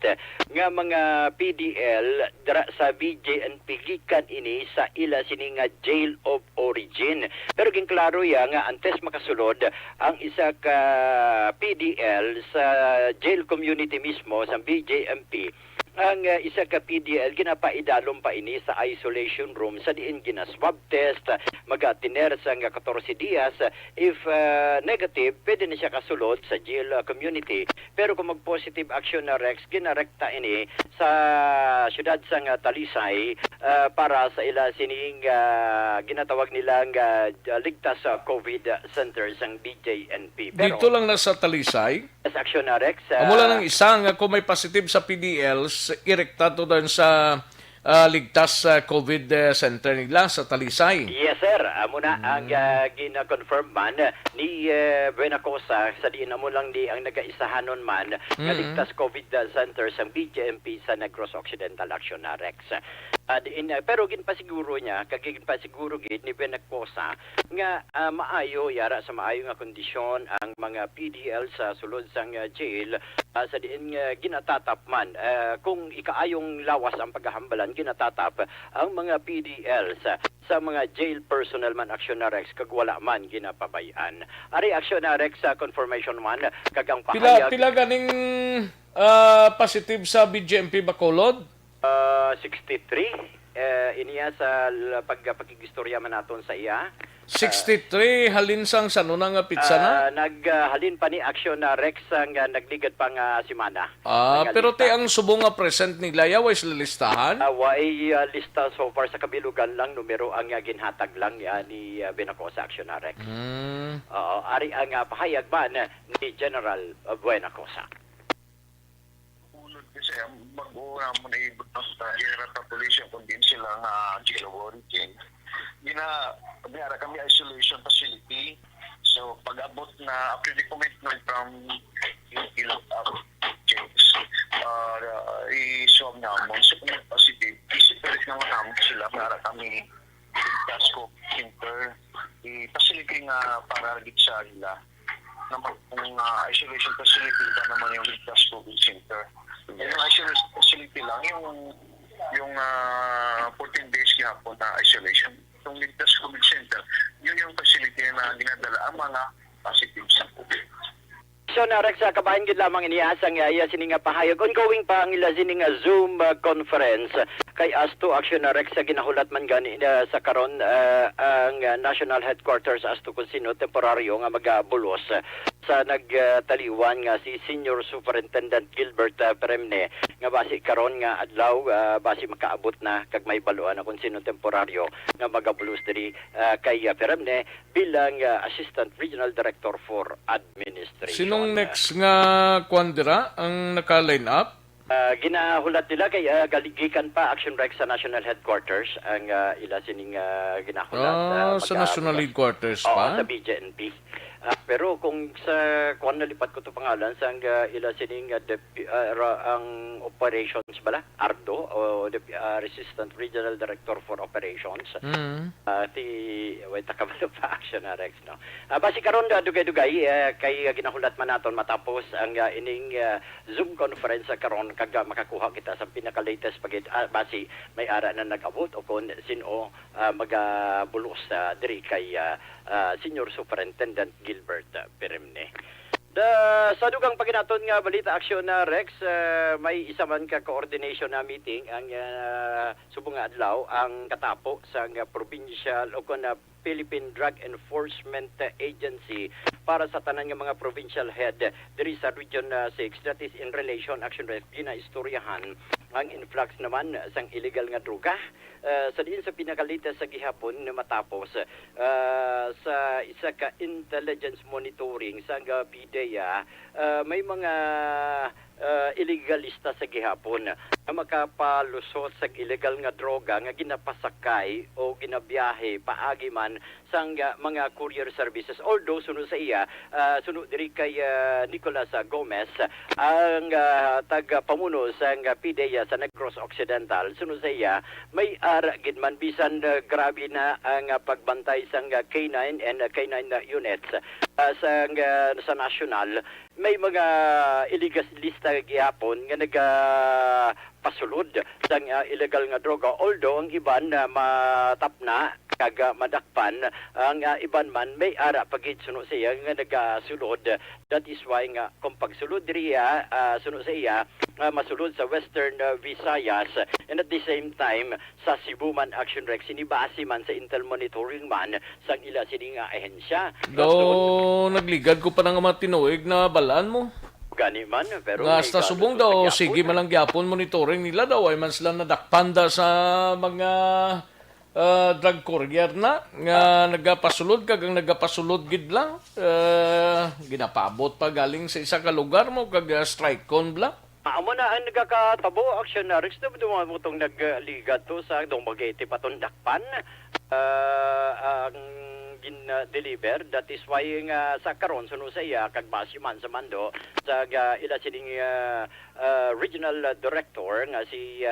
[SPEAKER 9] nga mga PDL dira sa BJNP gikan ini sa ila sini nga jail of origin. Pero ginklaro ya nga antes makasulod ang isa ka PDL sa jail community mismo sa BJMP, ang isa ka PDL ginapaidalom pa ini sa isolation room sa diin gina-swab test, magatiner sa nga 14 dias. If negative, pwede na siya kasulod sa jail community. Pero kung mag-positive action na Rex, ginarekta ini sa syudad sa nga Talisay para sa ila sining ginatawag nilang ligtas sa COVID center sang BJNP. Pero,
[SPEAKER 1] Dito lang na sa Talisay.
[SPEAKER 9] as action na Rex,
[SPEAKER 1] Amo lang ng isang kung may positive sa PDLs, irektado doon sa ligtas sa COVID center nila sa Talisay.
[SPEAKER 9] yes sir, amo na ang gina-confirm man ni Buenacosa sa diin amo lang di ang nagaisahanon man nga ligtas COVID center sa BJMP sa Negros Occidental Action na Rex. Pero ginpasiguro niya, ginpasiguro gid ni Buenacosa nga maayo yara sa maayo nga kondisyon ang mga PDL sa sulod sang jail sa diin ginatatap man kung ikaayong lawas ang paghahambalan ginatatap ang mga PDL sa mga jail personnel man action na Rex kag wala man ginapabayan. Ari action na Rex sa confirmation man kag ang
[SPEAKER 1] Pila ganing positive sa BJMP Bacolod?
[SPEAKER 9] 63 iniya sa pagkigistorya man naton sa iya.
[SPEAKER 1] 63 halinsang sa nuna nga pizza na?
[SPEAKER 9] Naghalin pa ni action na Rex ang nagligad pa nga simana.
[SPEAKER 1] Pero te ang subong nga present ni Laya way sila listahan?
[SPEAKER 9] Way lista so far sa kabilugan lang numero ang ginhatag lang ni Buenacosa action na Rex. Ari ang pahayag man ni General Buenacosa.
[SPEAKER 10] Kasi ang mag-uuna mo na ibutang sa general population kung din sila nga jail of origin. Mayara kami isolation facility. So pag-abot na after the commitment from ilang jails, i-swab naman. So kung positive, isipalit naman naman sila para kami task of center. I-facility nga para lagit sa nila. Naman kung isolation facility ba naman yung ligtas COVID center. Yung isolation facility lang, yung 14 days gihapon na isolation. Itong ligtas COVID center, yun yung facility na dinadala ang mga positive sa COVID.
[SPEAKER 9] So na Rex, kabahin gid lamang iniasang iya sini nga pahayag ongoing pa ang ila sini nga Zoom conference kay Asto Action na Rex sa ginahulat man gani sa karon ang national headquarters Asto kung sino temporaryo nga magabulos sa nagtaliwan nga si Senior Superintendent Gilbert Peremne nga basi karon nga adlaw basi makaabot na kag may baluan na kung sino temporaryo nga magabulos diri kay Peremne bilang Assistant Regional Director for Administration.
[SPEAKER 1] Sinong next nga kwandira ang naka-line up?
[SPEAKER 9] Ginahulat nila kay galigikan pa Action Rex sa National Headquarters ang ila sining ginahulat.
[SPEAKER 1] Sa National Headquarters
[SPEAKER 9] Oo,
[SPEAKER 1] pa?
[SPEAKER 9] sa BJNP. Pero kung sa kuan nalipat ko to pangalan sa ila sining ang operations bala Ardo o Assistant Regional Director for Operations. Wait ta kabalo pa Action na Rex no. Basi karon dugay-dugay kay ginahulat man naton matapos ang ining Zoom conference karon kag makakuha kita sa pinaka-latest basi may ara na nag-abot o kung sino magabulos diri kay Senior Superintendent Gilbert Peremne. Sa dugang paginaton nga balita aksyon na Rex, may isa man ka coordination na meeting ang subong nga adlaw ang katapo sa provincial o kun Philippine Drug Enforcement Agency para sa tanan nga mga provincial head diri sa Region 6 that is in relation action Rex ginaistoryahan ang influx naman sang illegal nga droga sa diin sa pinakalitas sa gihapon na matapos sa isa ka intelligence monitoring sa PDEA may mga illegalista sa gihapon nga makapalusot sa illegal nga droga nga ginapasakay o ginabiyahe paagi man sang mga courier services. Although sunod sa iya, sunod diri kay Nicolas Gomez, ang taga-pamuno sa PDEA sa Negros Occidental, sunod sa iya, may ara gid man bisan grabe na ang pagbantay sang K9 and K9 units sa national. May mga illegalista gihapon nga pasulod sa illegal nga droga, although ang iban matapna kag madakpan, ang iban man may ara pagid suno sa iya nga nagasulod. That is why nga kung pagsulod diriya suno sa iya masulod sa Western Visayas, and at the same time sa Cebu man Action Rex sinibasi man sa Intel monitoring man sang ila sini nga ahensya.
[SPEAKER 1] Do nagligad ko pa nga mga tinuig na balaan mo.
[SPEAKER 9] Gani man, pero
[SPEAKER 1] Nga hasta subong daw, sige malang gyapon monitoring nila daw, ay man sila nadakpanda sa mga drug courier na, nga nagapasulod kagang nagapasulod gid lang, ginapabot pa galing sa isa ka lugar mo, kag strike con bla.
[SPEAKER 9] Amo na ang nagkakatabo, actionaries na dumamutong nagligat to sa Dumaguete patundakpan, ang gin-deliver. That is why nga sa karon suno sa iya kag masiman sa mando sa ila sining regional director nga si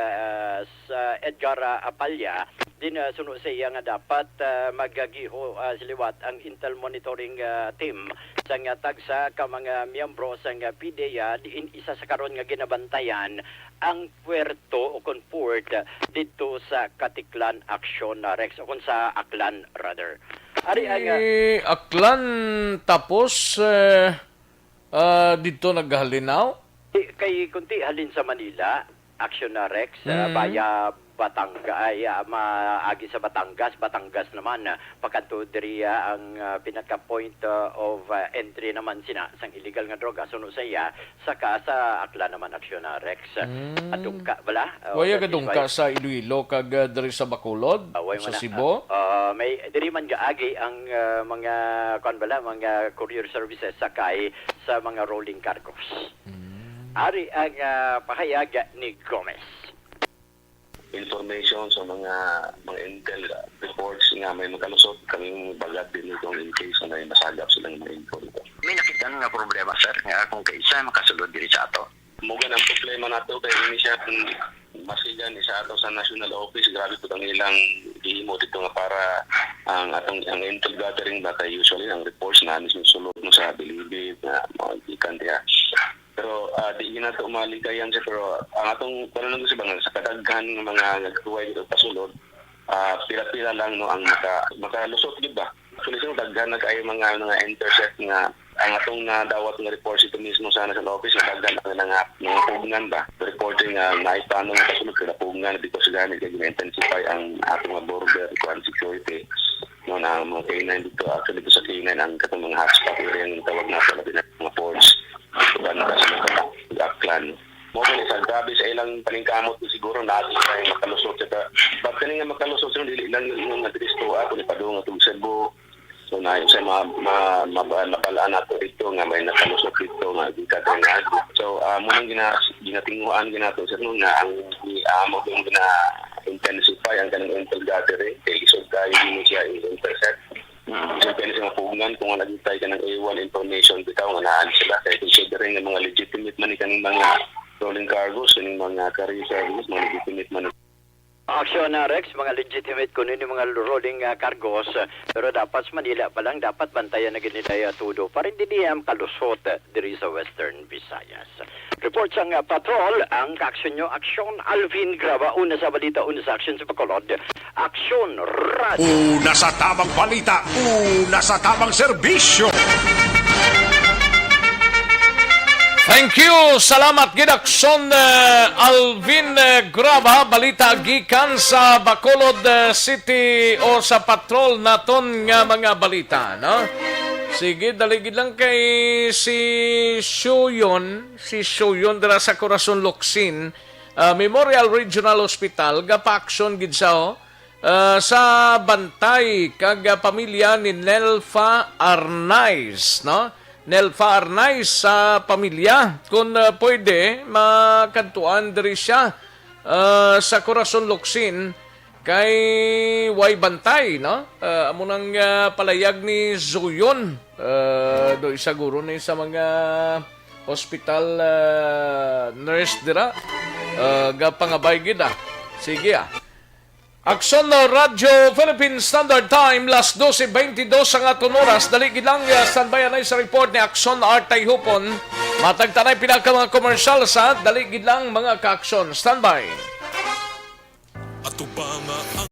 [SPEAKER 9] Edgar Apalya din suno sa iya nga dapat magagiho siliwat ang Intel monitoring team sa nga tagsa ka mga miyembro sa nga PDEA diin isa sa karon nga ginabantayan ang puerto o kon port dito sa Katiklan Action Rex o kon sa Aklan rather. Ari ang
[SPEAKER 1] Aklan tapos dito naghalinaw?
[SPEAKER 9] Kay kunti halin sa Manila, Action Rex, via maagi sa Batangas naman, pagkanto diriya ang pinaka-point of entry naman sina sang illegal nga droga suno sa iya, saka sa Aklan naman Action Rex. Adungka bala?
[SPEAKER 1] Waya kadungka sa Iloilo kag diri sa Bacolod, sa Cebu?
[SPEAKER 9] May diri man gaagi ang mga mga courier services sakay sa mga rolling cargos. Ari ang pahayag ni Gomez.
[SPEAKER 10] Information sa mga intel reports nga may makalusot kaming bagat din itong in case na may masagap silang mga info dito.
[SPEAKER 9] May nakita nga problema sir nga kung kaisa makasulod diri sa ato.
[SPEAKER 10] Mugan ang problema nato kay ini siya masigan isa ato sa national office, grabe po ang ilang gihimo dito nga para ang intel gathering ba kay usually ang reports na mismo sulod mo sa bilibid na mga gikan diha. Pero di na ito umaligayan siya, pero ang atong panunod sa bangal sa kadaghan ng mga nagtuway dito pasulod, pila-pila lang no ang makalusot gid ba. Actually sino daghan na kayo mga intercept nga ang atong nadawat nga report ito mismo sana sa office na daghan na mga pugngan ba. Reporting nga naipano nga pasulod kada pugngan dito sa gani kay intensify ang atong border security. No na mga K9 dito, actually dito sa K9 ang katong mga hotspot area yung tawag na sa labi ng mga force. Ano kasi Aklan. Mo sa grabe sa ilang paningkamot siguro natin ay makalusot sa but kani nga makalusot sa dili lang yung adresto ako ni padung atong Cebu. So na sa mabalaan nato dito nga may nakalusot dito nga gikan nga. So mo nang ginatinguan ginato sir nga ang amo yung intensify ang kanang intel gathering kay isod kayo din siya intercept. So, pwede sa mga pugungan kung nagitay ka ng A1 information bitaw nga naan sila kaya considering ng mga legitimate man kaning mga rolling cargos kaning mga carrier services mga legitimate man
[SPEAKER 9] Action Rex, mga legitimate kuno ni mga rolling cargos, pero dapat sa Manila pa lang dapat bantayan na ginitaya tudo para hindi niyam kalusot diri sa Western Visayas. Report sang patrol ang kaaksyon nyo, Action Alvin Graba, una sa balita, una sa action sa Bacolod, Action Radio.
[SPEAKER 4] Una sa tamang balita, una sa tamang serbisyo.
[SPEAKER 1] Thank you! Salamat Gidakson Alvin Graba, balita gikan sa Bacolod City o sa patrol naton nga mga balita, no? Sige, daligid lang kay si Shuyon dira sa Corazon Locsin, Memorial Regional Hospital, gapa-action gid sa sa bantay kag pamilya ni Nelfa Arnaiz, no? Nelfa Arnay sa pamilya. Kung pwede, makantuan diri siya sa Corazon Locsin kay Way Bantay, no? Amo nang palayag ni Zuyon. Do isaguro ni sa mga hospital nurse dira. Gapangabay gid ah. Sige ah. Aksyon na Radyo Philippine Standard Time, las 12:22 ang aton oras. Dali gid lang standby na sa report ni Aksyon Artay Hupon. Matagtanay pinaka mga komersyal sa dali gid lang mga ka-aksyon. Standby.
[SPEAKER 4] Ato pa nga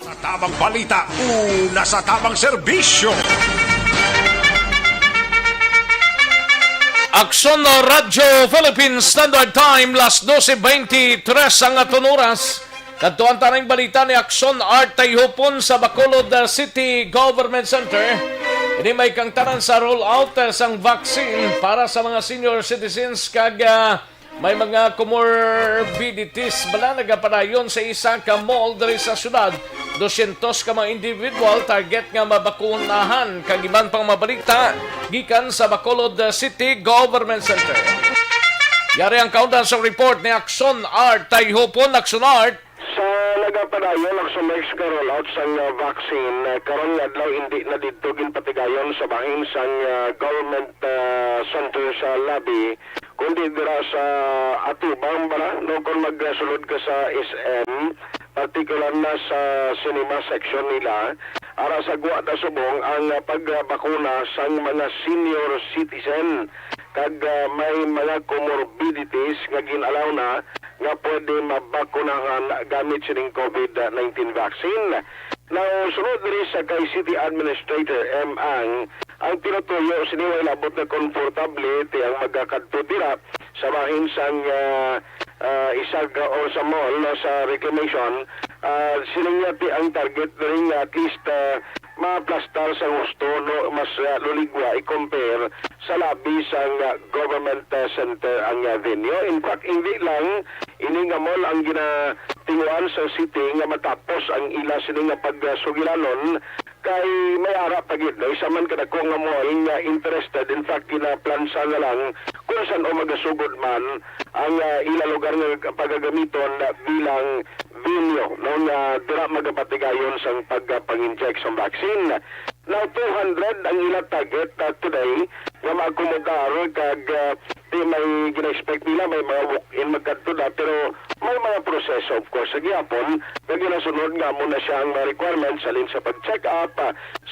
[SPEAKER 4] ang tamang balita, una sa tamang serbisyo.
[SPEAKER 1] Aksyon na Radyo Philippine Standard Time, las 12:23 ang aton oras. Kadtuan tanang balita ni Aksyon Artay Hupon sa Bacolod City Government Center. Ini may kang tanan sa rollout sang vaccine para sa mga senior citizens kag may mga comorbidities bala nagapadayon sa isa ka mall diri sa syudad. 200 ka mga individual target nga mabakunahan kag iban pang mabalita gikan sa Bacolod City Government Center. Yari ang countdown sa report ni Aksyon Art Tayhopon. Aksyon Art.
[SPEAKER 10] Sa nagapadayon ang sumex ka rollout sa vaccine, karon nga adlaw hindi na dito ginpatigayon sa bahin sa government center sa lobby, kundi dira sa atubang bala no kung magsulod ka sa SM, particular na sa cinema section nila, ara sa guwa na subong ang pagbakuna sa mga senior citizen kag may mga comorbidities nga ginalaw na nga pwede mabakunahan gamit sining COVID-19 vaccine. Now, sunod rin sa kay City Administrator M. ang tinutuyo siniway labot na komportable ang magkakadto dira sa bahin sang isag o sa mall sa reclamation. Siningati ang target rin at least maplastar sa gusto no mas luligwa i-compare sa labi sa government center ang venue. In fact, hindi lang ini nga mall ang ginatinguan sa city nga matapos ang ila sini nga pagsugilanon kay may ara pagid no isa man kada ko nga mall nga interested, in fact kinaplansa nga lang kung saan o magasugod man ang ila lugar nga pagagamiton bilang venue no nga dira magapatigayon sa pagpang-inject sa vaccine. Now 200 ang ila target today nga maakomodar kag di may gina-expect nila may mga walk-in magkadto na pero may mga proseso of course sa gihapon na ginasunod nga muna siya ang mga requirements alin sa pag-check up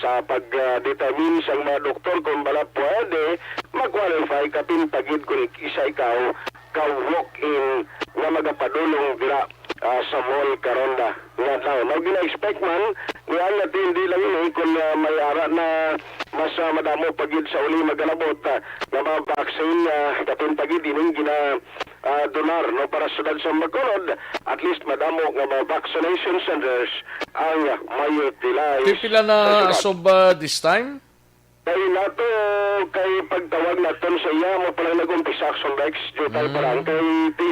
[SPEAKER 10] sa pag-determine sa mga doktor kung bala pwede mag-qualify kapin pagid kung isa ikaw ka walk-in nga magapadulong dira sa mall karonda nga daw. Now gina-expect man nga natin hindi lang yun kung may ara na mas madamo pagid sa uli magalabot na mga vaccine kapin pagid ining gina donar no para sa sa Bacolod, at least madamo nga mga vaccination centers ang ma-utilize.
[SPEAKER 1] Pipila na sob this time?
[SPEAKER 10] Kay nato kay pagtawag naton sa iya mo pala nag-umpisa sa Rex Jotal parang kay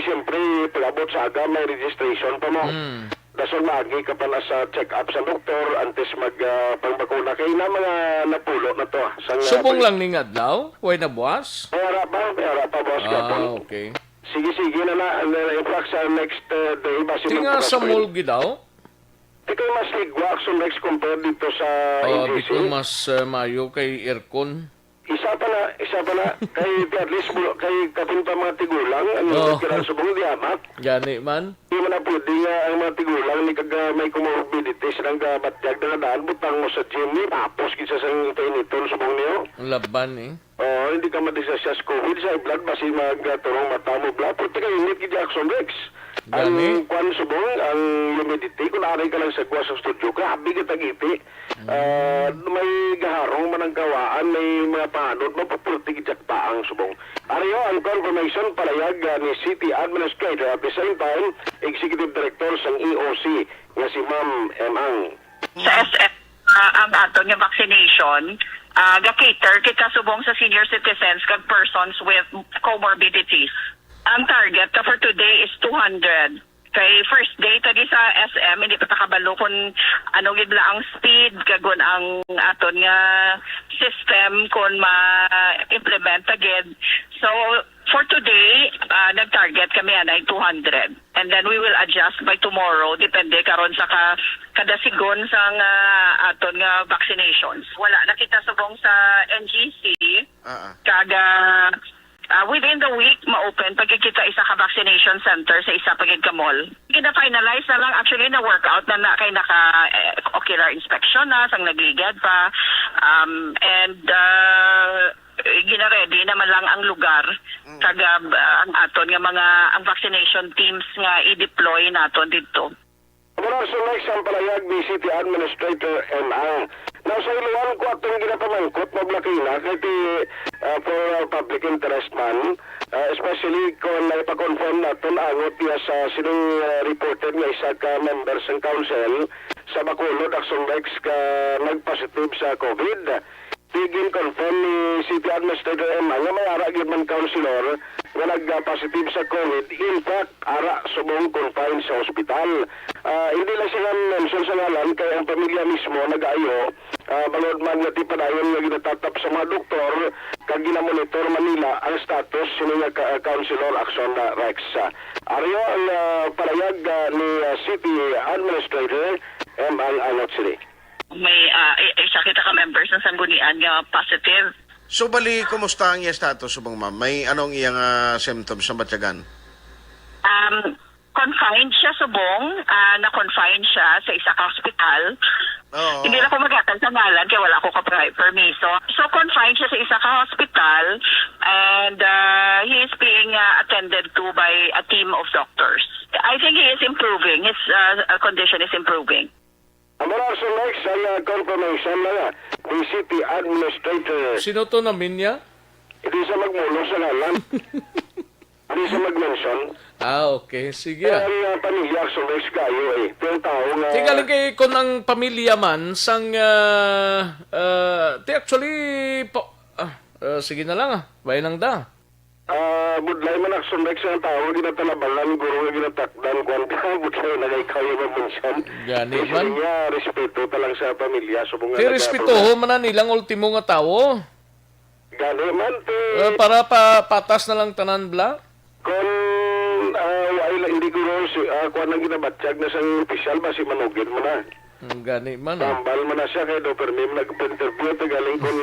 [SPEAKER 10] siyempre pag-abot sa aga may registration pa mo. Dason lagi ka pala sa check-up sa doktor antes pagbakuna kay na mga napulo na to.
[SPEAKER 1] Subong lang ning adlaw? Way na buwas?
[SPEAKER 10] Mayara pa boss kapon.
[SPEAKER 1] Okay.
[SPEAKER 10] Sige na in fact sa next day basi
[SPEAKER 1] Tinga sa mall gidaw?
[SPEAKER 10] Ikaw mas ligwak sa next compare dito sa NGC.
[SPEAKER 1] Biko mas mayo kay aircon.
[SPEAKER 10] Isa pa na kay at least kay kapin pa mga tigulang ang kiran subong diamak.
[SPEAKER 1] Gani man.
[SPEAKER 10] Di man na pwede nga ang mga tigulang ni kag may comorbidities ng batyag na daan butang mo sa gym ni tapos kinsa sa initon subong niyo.
[SPEAKER 1] Laban eh.
[SPEAKER 10] Hindi ka madisasya sa COVID sa blood basi magturong mata mo blood. Pero tika init ki Jackson Rex.
[SPEAKER 1] Gani?
[SPEAKER 11] Ang kwan subong, ang humidity, kung naaray ka lang sa kuha sa studio ka, habi ka tag-ipi. May gaharong manang gawaan, may mga panod, mapapultig pa ang subong. Ariyo, ang confirmation palayag ni City Administrator at the same time, Executive Director sang EOC, nga si Ma'am Emang.
[SPEAKER 12] Sa SF, ang ato nga vaccination, ga-cater kita subong sa senior citizens kag persons with comorbidities. Ang target ka for today is 200. Kay first day tagi sa SM, hindi pa takabalo kung ano gidla ang speed, kagun ang aton nga system kung ma-implement agad. So, for today, nag-target kami ay 200. And then we will adjust by tomorrow, depende karon sa kadasigon sa aton nga vaccinations. Wala na kita subong sa NGC, kaga within the week, ma-open pagkikita isa ka vaccination center sa isa pagkik ka mall. Gina-finalize na lang actually na workout na kay naka-ocular inspection na, sang nagligad pa. Gina-ready naman lang ang lugar kaga ang aton nga mga ang vaccination teams nga i-deploy naton dito.
[SPEAKER 11] Muna sa next ang palayag ni City Administrator M.A. Now, sa iluwan ko atong ginapamangkot, mablakina, kaya for public interest man, especially kung naipakonfirm natin angot niya sa sinong reported nga isa ka members ng council sa Bacolod, Action Rex, ka nag-positive sa COVID. Tigin confirm ni City Administrator Emma nga may ara gyud man councilor nga nag-positive sa COVID. In fact, ara subong confined sa ospital. Hindi lang siya mention sa ngalan kaya ang pamilya mismo nag-ayo. Balod man nga ti padayon nga ginatatap sa mga doktor kag ginamonitor Manila ang status sino nga councilor Action Rex. Ariyo ang palayag ni City Administrator Emma ang anot sila.
[SPEAKER 12] May isa kita ka members ng sanggunian nga positive.
[SPEAKER 13] So bali, kumusta ang iya status subong ma'am? May anong iyang symptoms sa batyagan?
[SPEAKER 12] Confined siya subong, na-confine siya sa isa ka hospital. Hindi na ko magatan sa ngalan kaya wala ko ka-permiso. So confined siya sa isa ka hospital and he is being attended to by a team of doctors. I think he is improving. His condition is improving.
[SPEAKER 11] Ang mula sa next ay confirmation na nga ni City Administrator.
[SPEAKER 1] Sino to namin niya?
[SPEAKER 11] Hindi siya magmulo sa ngalan. Hindi siya mag-mention.
[SPEAKER 1] Okay. Sige.
[SPEAKER 11] Ang pamilya sa next kayo Yung tao nga...
[SPEAKER 1] Tigaling kay kung ang pamilya man sang... actually... sige na lang Bayan lang da.
[SPEAKER 11] Budlay man Action Rex ang tao, ginatalabalan, guro nga ginatakdan, kung budlay na kay kayo mag-mention.
[SPEAKER 1] Gani man.
[SPEAKER 11] Niya, respeto talang sa pamilya.
[SPEAKER 1] Respeto man na nilang ultimo nga tao.
[SPEAKER 11] Gani man.
[SPEAKER 1] Para patas na lang tanan bla?
[SPEAKER 11] Kung hindi ko kung nang ginabatsyag na sa opisyal, basi manugin mo na.
[SPEAKER 1] Gani man.
[SPEAKER 11] Tambal mo na siya kay Dr. Mim, nag-interview, tagaling kung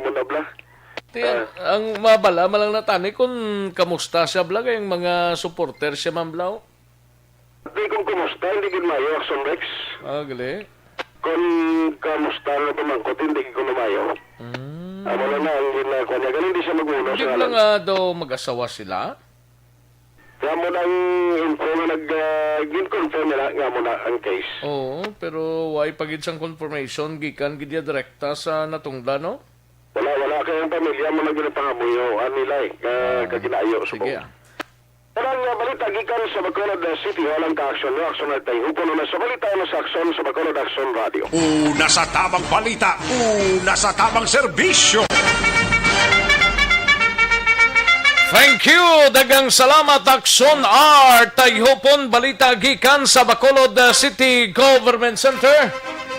[SPEAKER 11] munabla.
[SPEAKER 1] Ang mabala malang natani kung kamusta siya bla kayong mga supporter siya man bla.
[SPEAKER 11] Hindi kung kumusta, hindi ginayo Action Rex.
[SPEAKER 1] Gali.
[SPEAKER 11] Kung kamusta na pamangkot, hindi ko lumayo. Wala na ang ginagawa niya. Ganun di siya mag-uno sa
[SPEAKER 1] Hindi lang daw mag-asawa sila.
[SPEAKER 11] Kaya mo nang info na nag-confirm nila nga mo na ang case.
[SPEAKER 1] Oo, pero why pagid sang confirmation gikan gidya direkta sa natungda no?
[SPEAKER 11] Wala kayong pamilya mo na ginapangamuyo nila kaginayo.
[SPEAKER 1] Sige
[SPEAKER 11] Parang balita gikan sa Bacolod City Hall ang ka-action no action natin. Upo na sa balita na sa action sa Bacolod Action Radio.
[SPEAKER 4] Una sa tamang balita, una sa tamang serbisyo.
[SPEAKER 1] Thank you! Dagang salamat Action Art Tayhopon balita gikan sa Bacolod City Government Center.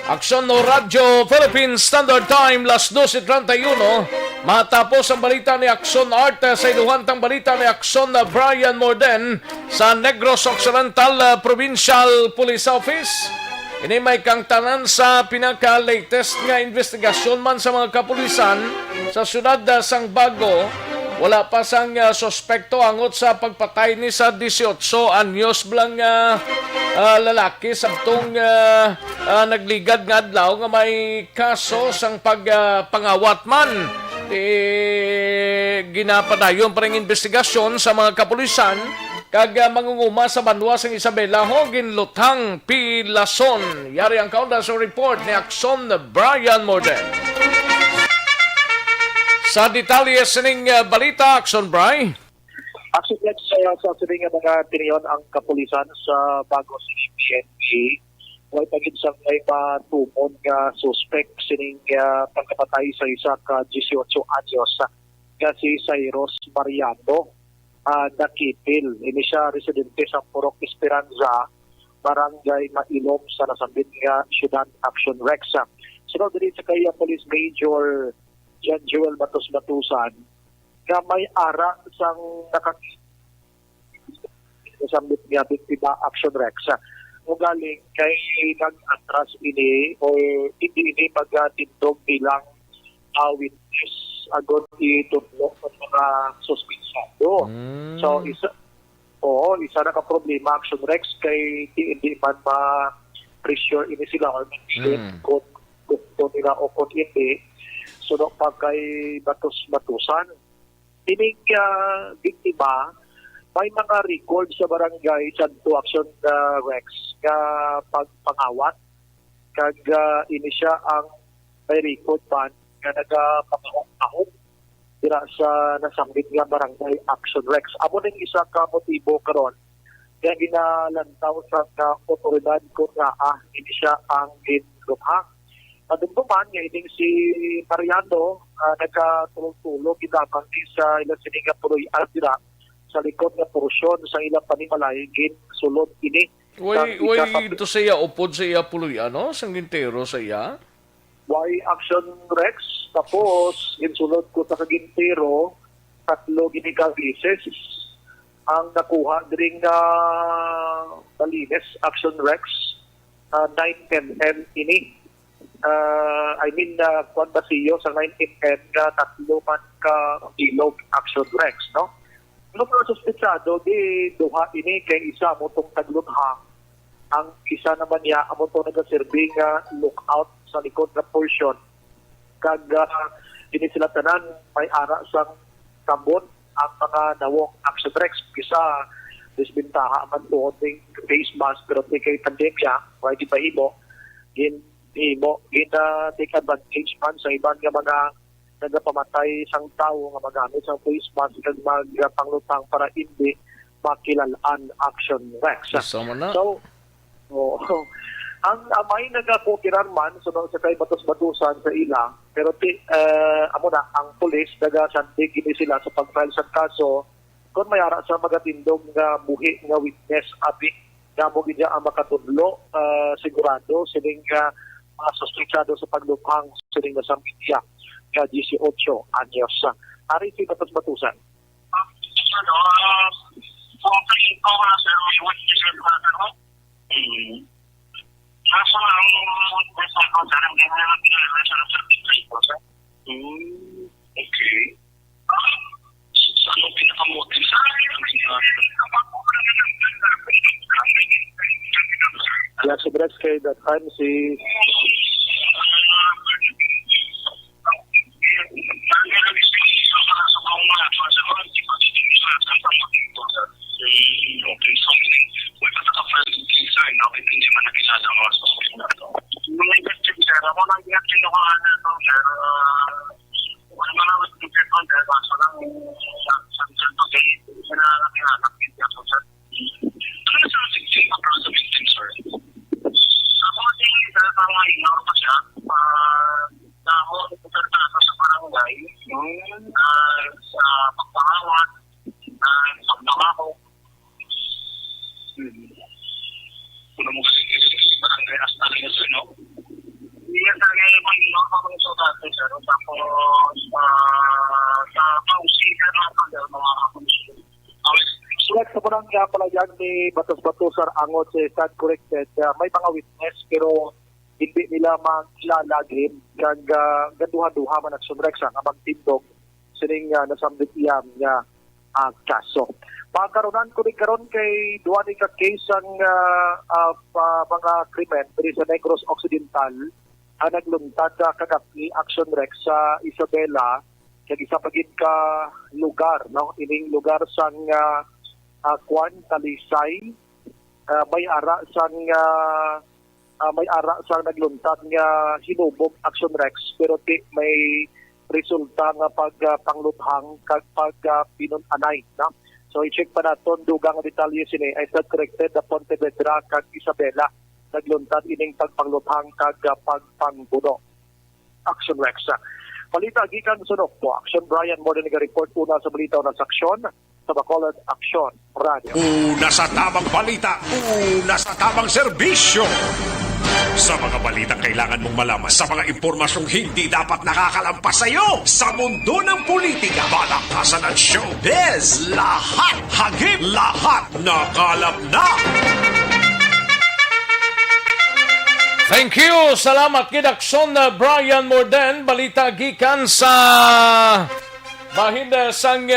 [SPEAKER 1] Action no Radio Philippine Standard Time las 12:31. Matapos ang balita ni Action Art sa iluhantang balita ni Action Brian Morden sa Negros Occidental Provincial Police Office. Ini may kang tanan sa pinaka-latest nga investigasyon man sa mga kapulisan sa syudad sang Bago. Wala pa sang suspekto angot sa pagpatay ni sa 18 anyos blang lalaki sabtong nagligad nga adlaw nga may kaso sang pagpangawat man. Ginapadayon pa ring investigasyon sa mga kapulisan kag mangunguma sa banwa sang Isabela ho ginlutang pilason. Yari ang kaunda sa report ni Akson Brian Morden. Sa detalye sining balita, Akson Bry.
[SPEAKER 14] Actually, sa sabi nga mga tiniyon ang kapulisan sa bago si PNP, may pagin sa may matumon nga suspect sining pagkapatay sa isa ka 18 anyos nga si Cyrus Mariano Nakipil. Ini siya residente sa Purok Esperanza, Barangay Mailom sa nasambit nga Syudad Action Rex. Sunod din sa kaya Police Major John Joel Matos-Matusan nga may ara sang nakasambit nga biktima Action Rex. Galing kay nag-atras ini o hindi ini pagtindog bilang witness agad itutlo ng mga suspensado. So isa na ka problema Action Rex kay hindi man ma-pressure ini sila or kung gusto nila o kung hindi. So pag kay Batos-Batusan, ining biktima may mga record sa barangay Santo Action Rex nga pagpangawat kag ini siya ang may record man nga nagapangahong dira sa nasambit nga barangay Action Rex. Amo ning isa ka motibo karon kaya ginalantaw sa otoridad ko nga ini siya ang ginlukhang. Padugtuman nga ining si Mariano nagkatulong-tulong gidamang sa ilang sininga puloy dira sa likod nga porsyon sa ilang panimalay gin sulod ini.
[SPEAKER 1] Way ito sa iya upod sa iya puloy sang gintero sa iya?
[SPEAKER 14] Way Action Rex tapos ginsulod ko sa kagintero 3 ginikabises ang nakuha dring Balines Action Rex 9mm ini. Kwan basiyo sa 9mm nga 3 man ka ilog Action Rex, no? Ano po suspitsado, di duha ini kay isa mo itong taglunhang. Ang isa naman niya, amo itong nag-serving lookout sa likod na portion. Kag ini sila tanan, may ara sang tambon ang mga nawong Action Rex. Isa, disbintaha man doon ng face mask, pero di kay pandemya, why di pa himo, take advantage man sa ibang mga nagapamatay sang tao nga magamit sa face mask kag magpanglutang para hindi makilalaan Action Rex. So, ang amay nagakukiran man sa kay Batos-Batusan sa ila, pero amo na ang pulis nagasandig gini sila sa pag-file sa kaso kung may ara sa magatindog nga buhi nga witness abi nga mo gid ang makatudlo sigurado sining mga suspetsado sa paglukhang sining sa media ka 18 anyos. Ari si Batos-Batusan.
[SPEAKER 10] Okay. Ano pinakamotive sa
[SPEAKER 14] Alas si Brex kay that time si palayag ni Batos-Batusan angot si stand corrected. May mga witness pero hindi nila makilagin kag gaduha-duha man Action Rex nga magtindog sining nasambit iyang nga kaso. Pagkaronan ko rin karon kay duha ni ka case ang mga krimen diri sa Negros Occidental ang nagluntad kagabi Action Rex sa Isabela kag isa pagid ka lugar, no? Ining lugar sang Kwan Talisay, may ara sang nagluntad nga hinubog Action Rex pero may resulta nga pagpangluthang kag pinunanay na. So i-check pa naton dugang detalye sini ay not corrected na Pontevedra kag Isabela nagluntad ining pagpangluthang kag pagpangbuno Action Rex. Balita gikan sunok po Action Brian more than report una sa balita na saksyon sa Bacolod Action Radio.
[SPEAKER 4] Una sa tamang balita, una sa tamang serbisyo. Sa mga balitang kailangan mong malaman, sa mga impormasyong hindi dapat nakakalampas sa iyo, sa mundo ng politika, balakasan at showbiz, lahat hagip, lahat nakalap na.
[SPEAKER 1] Thank you. Salamat kidakson na Brian Morden. Balita gikan sa bahin sang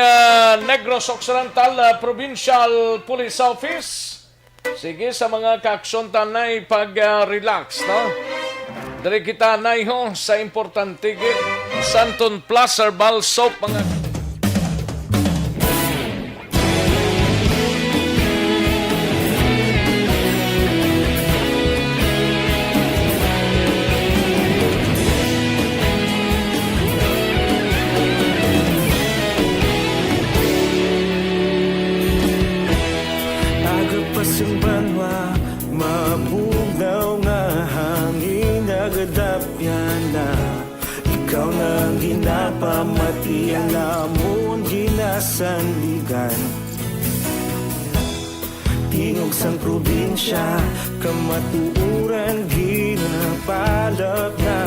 [SPEAKER 1] Negros Occidental Provincial Police Office. Sige sa mga kaaksyon tanay pag-relax, no? Dari kita nay ho sa importante gid Santon Plus Herbal Soap mga
[SPEAKER 6] mabugaw nga hangin nagadapyan na ikaw nang ginapamatian namon ginasanligan tingog sang probinsya kamatuuran ginapalap na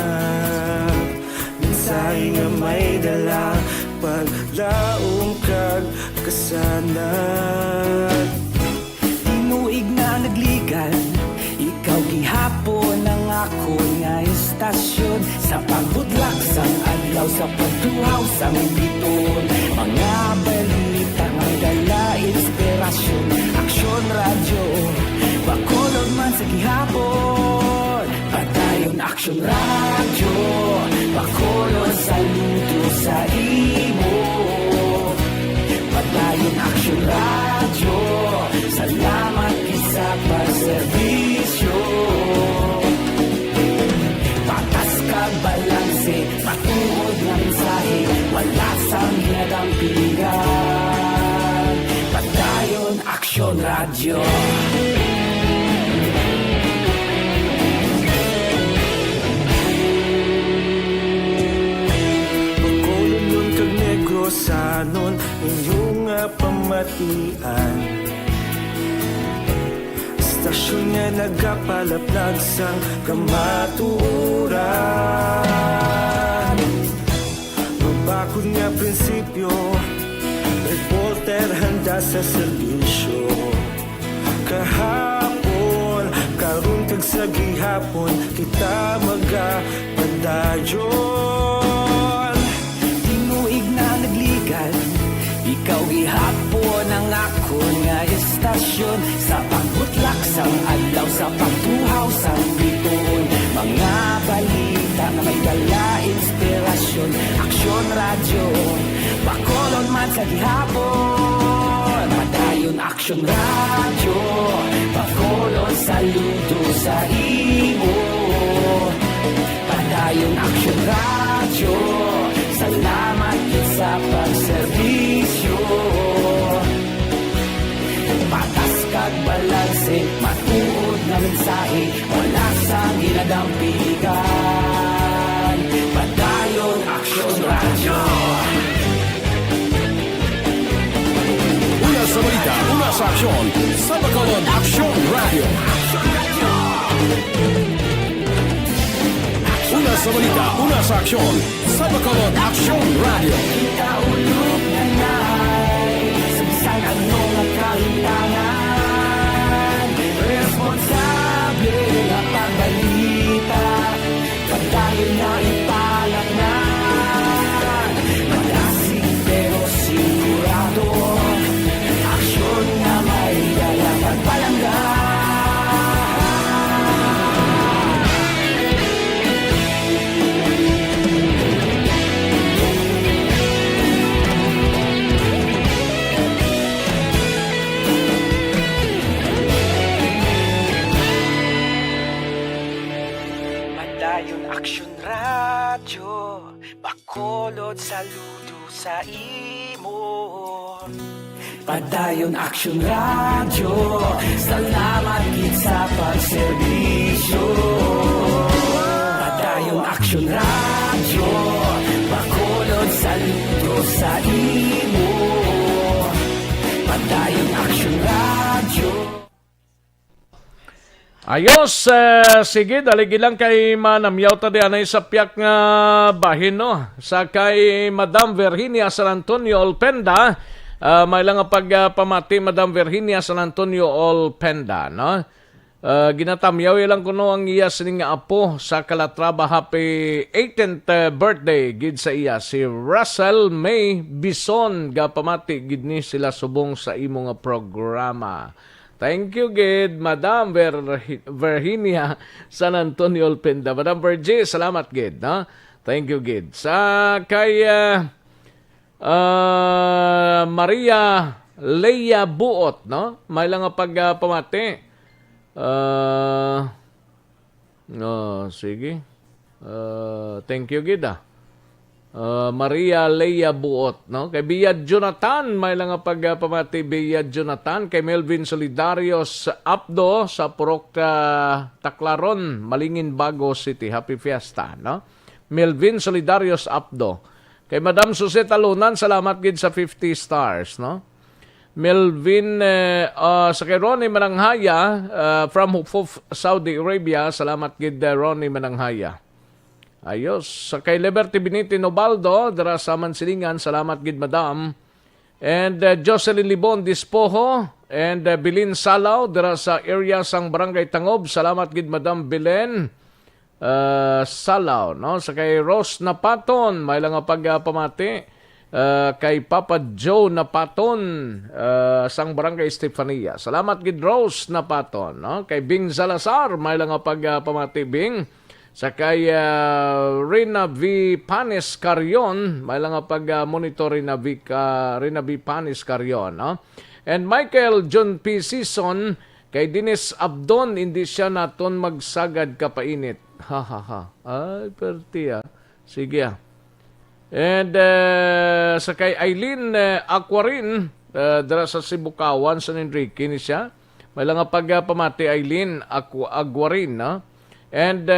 [SPEAKER 6] minsay nga may dala paglaong kag kasanat
[SPEAKER 7] Tinuig na nagligan Ikaw gihapon ang ako nga istasyon Sa pagbudlak sang adlaw sa pagtuhaw sang biton Mga balita may dala inspirasyon Aksyon radyo Bacolod man sa gihapon Padayon Aksyon radyo Bacolod saludo sa imo Padayon Aksyon radyo Salamat isa pagserbisyo Patas kag balanse Patuod na mensahe Wala sang hinadampingan Padayon Aksyon Radyo
[SPEAKER 6] Bacolod nun kag Negros anon inyong pamatian Stasyon nga nagapalaplag sang kamaturan Mabakod nga prinsipyo Reporter handa sa serbisyo Kahapon, karun kag sa gihapon Kita magapadayon
[SPEAKER 7] Tinuig na nagligan Ikaw gihapon ang ako nga istasyon Sa pagbutlak sang adlaw Sa pagtuhaw sang biton Mga balita na may dala inspirasyon Aksyon radyo Bacolod man sa gihapon Padayon Aksyon radyo Bacolod saludo sa imo Padayon Aksyon radyo Salamat sa pagserbisyo Patas kag balanse Matuod na mensahe Wala sang ginadampigan Padayon Aksyon Radyo
[SPEAKER 4] Una sa balita, una sa aksyon, sa Bacolod Aksyon Radio. Una sa balita, una sa aksyon, sa Bacolod Aksyon Radio.
[SPEAKER 7] Kaulog na na'y Sabisan anong nagkahintangan Responsable na pagbalita Pagdayon na ipalat na Magasig pero sigurado Aksyon na may dalang pagpalanggan saludo sa imo. Padayon Action Radio, salamat gid sa pagserbisyo. Padayon Action Radio, Bacolod saludo sa imo. Padayon Action Radio.
[SPEAKER 1] Ayos, sige, daligi lang kay Manamyaw ta di anay sa piyak nga bahin, no? Sa kay Madam Virginia San Antonio Olpenda, may lang nga pagpamati Madam Virginia San Antonio Olpenda, no? Ginatamyaw ilang kuno ang iya sining nga apo sa Calatrava, happy 18th birthday gid sa iya si Russell May Bison, ga pamati gid ni sila subong sa imo nga programa. Thank you, gid, Madam Virginia San Antonio Olpenda. Madam Virgie, salamat, gid, no? Thank you, gid. Sa kay Maria Leia Buot, no? May lang nga pagpamati. Sige. Thank you, gid, Maria Leia Buot, no? Kay Biyad Jonathan, may lang nga pagpamati Biyad Jonathan, kay Melvin Solidarios Abdo sa Purok Taclaron, Malingin, Bago City. Happy Fiesta, no? Melvin Solidarios Abdo. Kay Madam Suset Alunan, salamat gid sa 50 stars, no? Melvin sa kay Ronnie Mananghaya from Hufuf, Saudi Arabia, salamat gid Ronnie Mananghaya. Ayos. Sa kay Liberty Beniti Nobaldo, dara sa Mansilingan, salamat gid, Madam. And Jocelyn Libon Dispoho and Bilin Salaw, dara sa area sang Barangay Tangob, salamat gid, Madam Belen Salaw, no? Sa kay Rose Napaton, may lang nga pagpamati kay Papa Joe Napaton sang Barangay Estefania. Salamat gid, Rose Napaton, no? Kay Bing Salazar, may lang nga pagpamati, Bing. Sa kay Rina V. Panis Carion, may lang nga pag-monitor Rina V. Panis Carion, no? And Michael John P. Season, kay Dennis Abdon, hindi siya naton magsagad kapainit. Ha ha ha. Ay, perti Sige And sa kay Eileen Aquarin, dara sa Sibukawan, San Enrique ni siya. May lang nga pagpamati Eileen Aquarin, no? And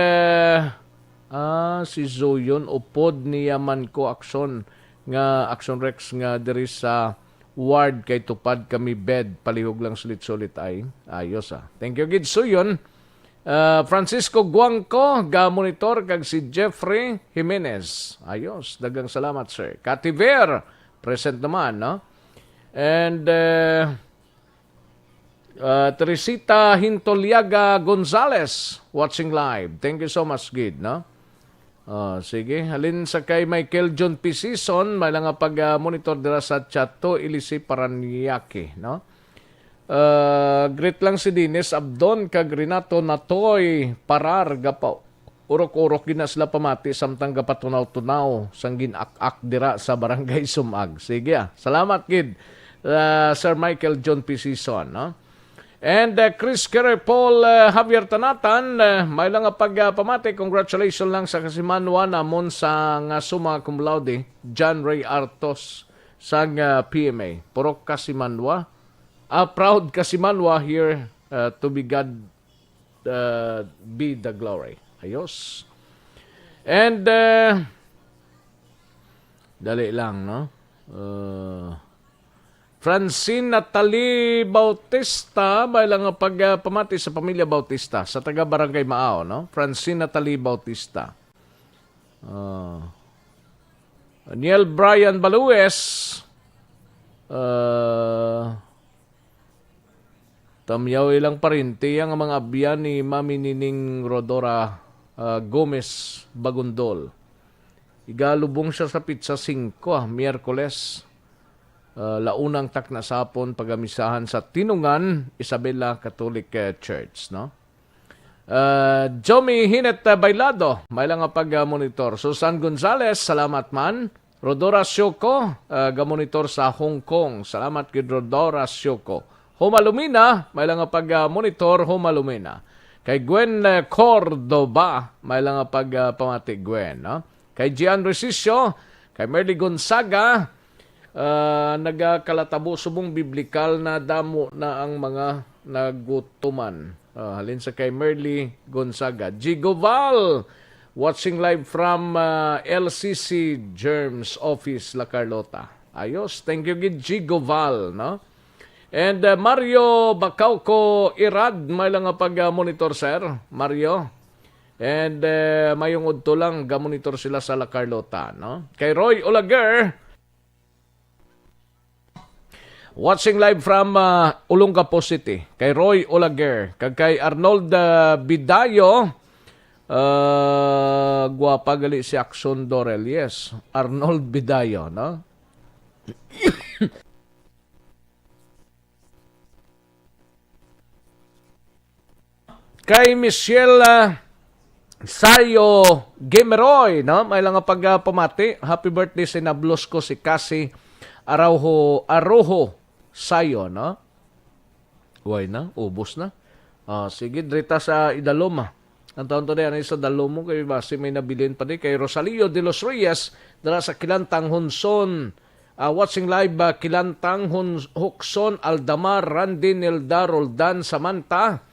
[SPEAKER 1] si Zoyon upod niya man ko action Rex nga diri sa ward kay tupad kami bed palihog lang sulit-sulit ay ayos Thank you gid Zoyon. Francisco Guangco ga monitor kag si Jeffrey Jimenez. Ayos, dagang salamat sir. Kativer present naman, no? And Teresita Hintoliaga Gonzales watching live. Thank you so much, Gid, no? Sige, halin sa kay Michael John P. Season, may lang nga pag-monitor dira sa Chato, Ilisi, Paranaque, no? Great lang si Dennis Abdon kag Renato Natoy Parar gapaw. Urok-urok gina sila pamati samtang gapatunaw-tunaw sanggin ak-ak dira sa Barangay Sumag. Sige, salamat, Gid. Sir Michael John P. Season, no? And Chris Kerry Paul Javier Tanatan, may lang nga pagpamati, congratulations lang sa kasimanwa namon sa nga summa cum laude, John Ray Artos sa PMA. Purok kasimanwa. Proud kasimanwa here to be God be the glory. Ayos. And dali lang, no? Francine Natalie Bautista, may lang nga pagpamati sa pamilya Bautista sa taga Barangay Maaw, no? Francine Natalie Bautista. Daniel Brian Balues, tamyaw ilang parinti ang mga abyan ni Mami Nining Rodora Gomez Bagundol. Igalubong siya sa pizza 5, Miyerkules. Launang takna sapon pagamisahan sa Tinungan Isabela Catholic Church, no? Jomi Hinet Bailado, may lang nga pag-monitor. Susan Gonzales, salamat man. Rodora Syoko, ga-monitor sa Hong Kong. Salamat kay Rodora Syoko. Homalumina, may lang nga pag-monitor Homalumina. Kay Gwen Cordoba, may lang nga pamati Gwen, no? Kay Gian Resisio, Kay Merly Gonzaga, nagkalatabo subong biblikal na damo na ang mga nagutuman. Halin sa kay Merly Gonzaga. Gigoval, watching live from LCC Germs Office, La Carlota. Ayos, thank you gid Gigoval, no? And Mario Bacauco Irad, may lang nga pag-monitor, sir. Mario. And mayong udto lang, ga-monitor sila sa La Carlota, no? Kay Roy Olaguer, watching live from Olongapo City. Kay Roy Olaguer. Kay Arnold Bidayo, guwapa gali si Action Dorel. Yes, Arnold Bidayo, no? Kay Michelle Sayo Gameroy, no? May lang nga pagpamati. Happy birthday sa nablos ko si Cassie Arojo Sayo, no? Uy na, ubos na. Sige, drita sa Idaloma. Ang taon to na yan sa Dalomo, kay base may nabilin pa din. Kay Rosalio de los Reyes, dala sa Kilantang Hunson. Watching live, Kilantang Hukson, Aldamar, Randy, Nelda, Roldan, Samantha.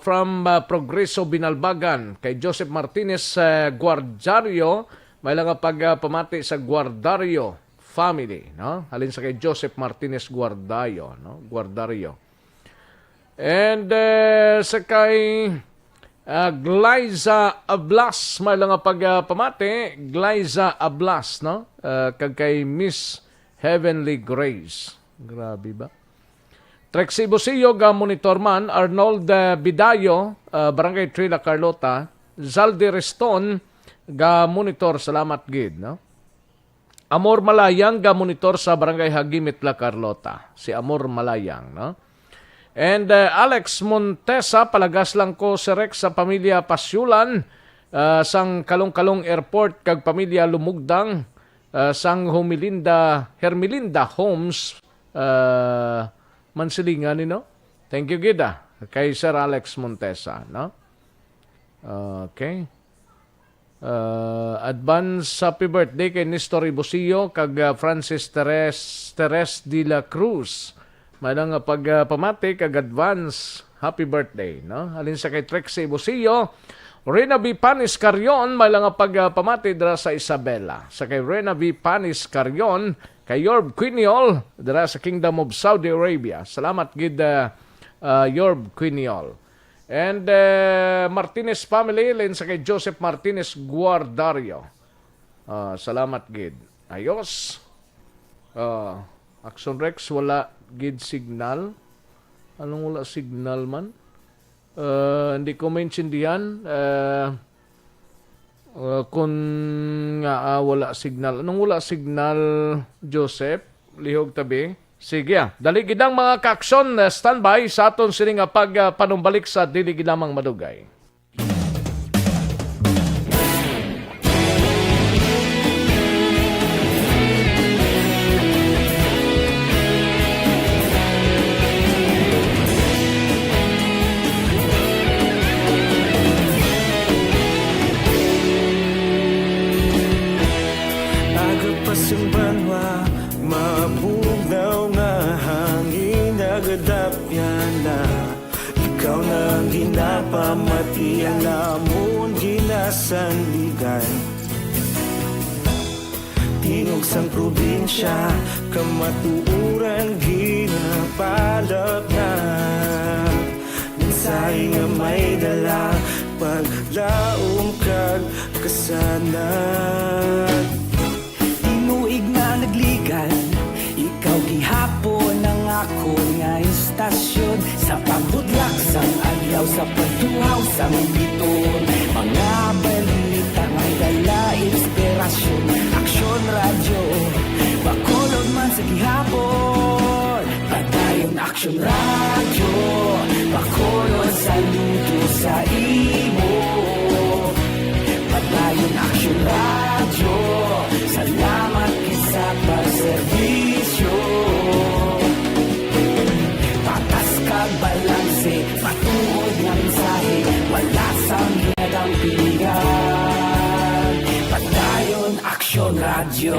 [SPEAKER 1] From Progreso, Binalbagan. Kay Joseph Martinez Guardario, may lang pagpamati sa Guardario family, no? Halin sa kay Joseph Martinez Guardario, no? Guardario. And sa kay Glyza Ablas, may lang pagpamati, Glyza Ablas, no? Kay Miss Heavenly Grace. Grabe ba? Trexie Busillo, monitor man, Arnold Bidayo, Barangay 3 La Carlota, Zaldi Reston, monitor, salamat gid, no? Amor Malayang, monitor sa Barangay Hagimit La Carlota. Si Amor Malayang, no? And Alex Montesa, palagas lang ko si Rex sa pamilya Pasyulan, sang Kalong-Kalong Airport, kag pamilya Lumugdang, sang Hermelinda Homes, Mansilingan, no? Thank you, Gida. Kay Sir Alex Montesa, no? Okay. Advance happy birthday kay Nestor Ibosillo kag Francis Teres de la Cruz. May lang pagpamati kag advance happy birthday, no? Halin sa kay Trexie Ibosillo, Rena V. Panis Carion, may lang pagpamati dira sa Isabela. Sa kay Rena V. Panis Carion, kay Yorb Quiniol dira sa Kingdom of Saudi Arabia. Salamat gid Yorb Quiniol. And Martinez family, lin sa kay Joseph Martinez Guardario. Salamat gid. Ayos. Action Rex, wala gid signal. Anong wala signal man? Hindi ko maintindihan. Kung nga wala signal. Anong wala signal, Joseph? Lihog tabi. Sige, dali gidang mga kaaksyon, standby sa aton sining pagpanumbalik sa dili ginamang madugay.
[SPEAKER 6] Agapasumbanwa, mabugnaw nga hangin nagadapyan na. Ikaw na ang ginapamati, alamon ginasandigan. Tinog sang probinsya, kamatuuran ginapalap na. Minsay nga may dala, paglaong kag kasanan. Tinuig na nagligan, ikaw gihapon ang ako nga istasyon. Sa pagbutlak sang adlaw, sa pagtuhaw sang biton. Mga balita ngay dala inspirasyon. Aksyon radyo, bakolod man sa gihapon. Padayon Aksyon radyo, bakolod saludo sa imo. Padayon Aksyon radyo, salamat kisa pagserbisyo. Patas kag balanse, patuod nga mensahe, wala sang ginadang pilihan. Padayon Aksyon radyo.
[SPEAKER 7] Radyo.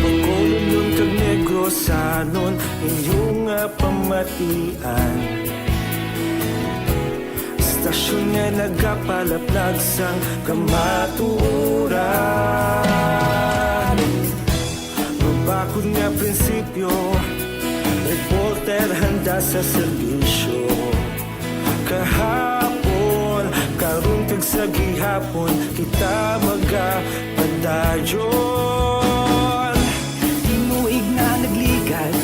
[SPEAKER 7] Pagkulong kag negrosanon inyong pamatian. Stasyon nga nagapalaplag sang kamaturan. Mabakod nga prinsipyo, reporter handa sa serbisyo. Kahapon, karong kag sa gihapon, kita magapadayon. Tinuig na nagligad,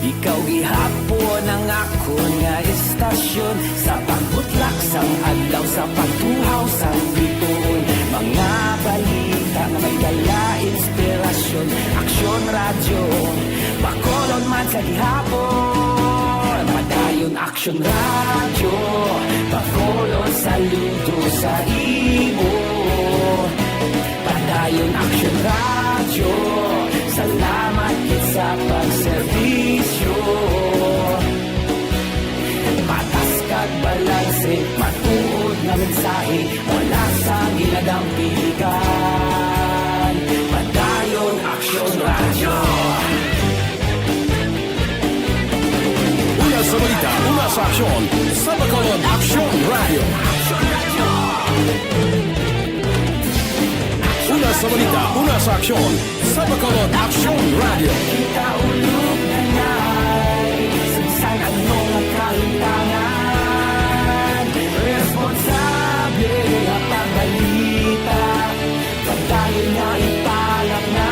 [SPEAKER 7] ikaw gihapon ang akon nga istasyon. Sa pagbutlak sang adlaw, sa pagtuhaw sang bituon. Mga balita na may dala inspirasyon. Aksyon radyo, Bacolod man sa gihapon. Padayon Aksyon radyo, Bacolod saludo sa imo. Padayon Aksyon radyo, salamat kit sa pagserbisyo. Patas kag balanse, matuod na mensahe, wala sa ginadampigan. Padayon Aksyon radyo.
[SPEAKER 4] Una sa balita, una sa aksyon, sa Bacolod Aksyon Radio. Una sa balita, una sa aksyon, sa Bacolod Aksyon Radio.
[SPEAKER 7] Kita ulog na na'y sansan ang mga kahintangan. Responsable na pagbalita, pagdayon na ipalak na.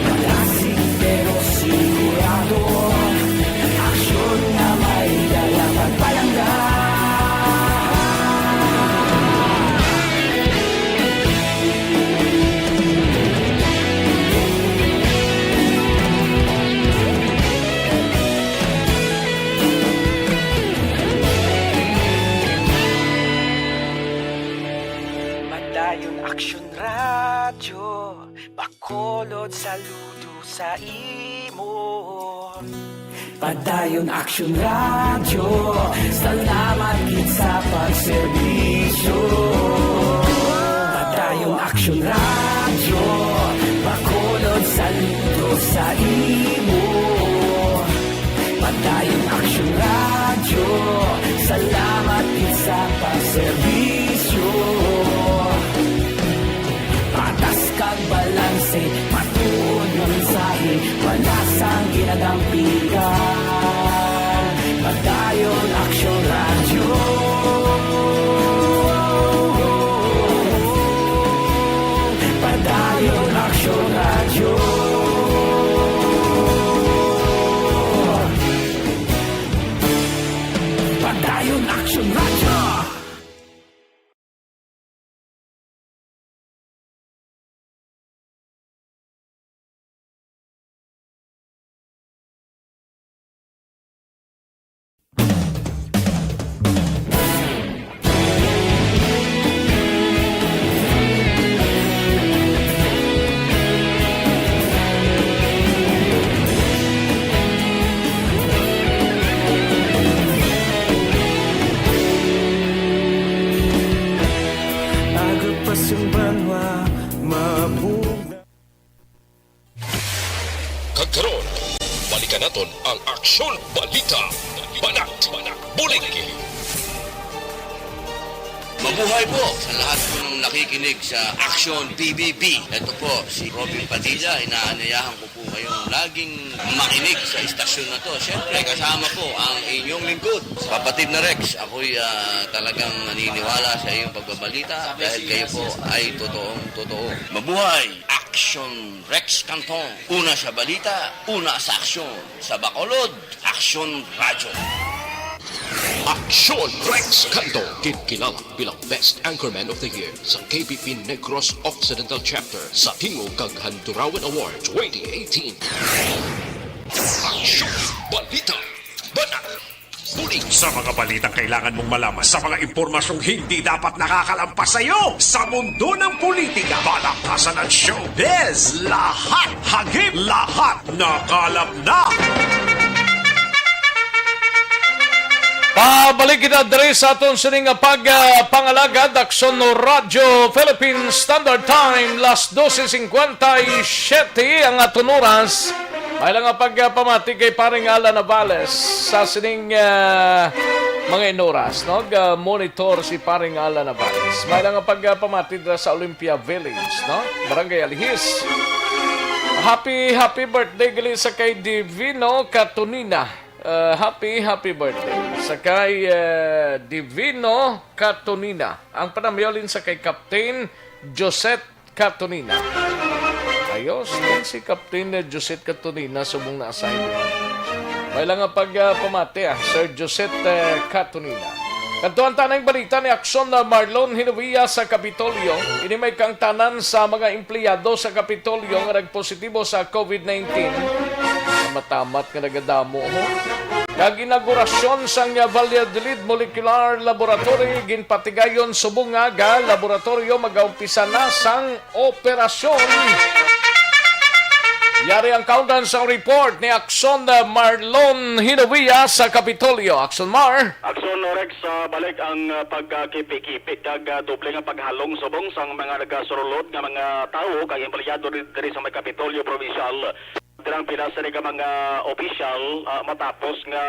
[SPEAKER 7] Malasig pero sigurado, aksyon na may dalang pagpalanggan. Padayon Aksyon radyo, Bacolod saludo sa imo. Padayon Aksyon radyo, salamat kit sa pagserbisyo. Padayon Aksyon radyo, Bacolod saludo sa imo. Padayon Aksyon radyo, salamat kit sa pagserbisyo. Patas kag balanse, matuod ng mensahe, wala sang ginadampigan. Padayon Aksyon radyo. Padayon Aksyon radyo. Padayon Aksyon radyo.
[SPEAKER 3] Kagkaroon, balikan naton ang Aksyon Balita. Banak, bulig.
[SPEAKER 5] Mabuhay po sa lahat po ng nakikinig sa Aksyon PBB. Ito po si Robin Padilla. Inaanayahan ko po kayong laging makinig sa istasyon na to. Siyempre, kasama po ang inyong lingkod. Kapatid na Rex, ako'y talagang naniniwala sa iyong pagbabalita dahil kayo po ay totoong-totoo. Mabuhay! Aksyon Rex Canton. Una sa balita, una sa aksyon. Sa Bacolod, Aksyon Radyo.
[SPEAKER 3] Aksyon Rex Canto, kilala bilang Best Anchorman of the Year sa KPP Negros Occidental Chapter sa Tingog kag Handurawan Award 2018. Aksyon Balita. Banak. Bulig.
[SPEAKER 4] Sa mga balitang kailangan mong malaman, sa mga impormasyong hindi dapat nakakalampas sa iyo, sa mundo ng politika, balakasan ng showbiz, lahat hagip, lahat nakalap na.
[SPEAKER 1] Pabalik kita diri sa aton sining pagpangalagad Aksyon no Radyo Philippine Standard Time las 12:57 ang aton oras. May lang nga pagpamati kay paring Alan Navales sa sining mga inoras, no? Monitor si paring Alan Navales. May lang nga pagpamati dira sa Olympia Village, no? Barangay Alihis. Happy birthday gali sa kay Divino Catonina. Happy birthday sa kay Divino Catonina. Ang panamyolin sa kay Captain Josette Catonina. Ayos din si Captain Josette Catonina subong na assignment. May lang nga pagpamati Sir Josette Catonina. Kantuan tanang balita ni Aksyon na Marlon Hinovia sa Kapitolyo. Ini may kang tanan sa mga empleyado sa Kapitolyo nga nagpositibo sa COVID-19. Matamat nga nagadamo ho. Kag inaugurasyon sang Valladolid Molecular Laboratory ginpatigayon subong nga laboratorio magaumpisa na sang operasyon. Yari ang countdown sa report ni Aksyon Marlon Hinovia sa Kapitolyo. Aksyon Mar.
[SPEAKER 11] Aksyon Rex, balik ang pagkipi-kipi kag doble nga paghalong subong sang mga nagasurulod nga mga tao kag empleyado diri sa may Kapitolyo Provincial. Dirang pinasa ni ka mga opisyal matapos nga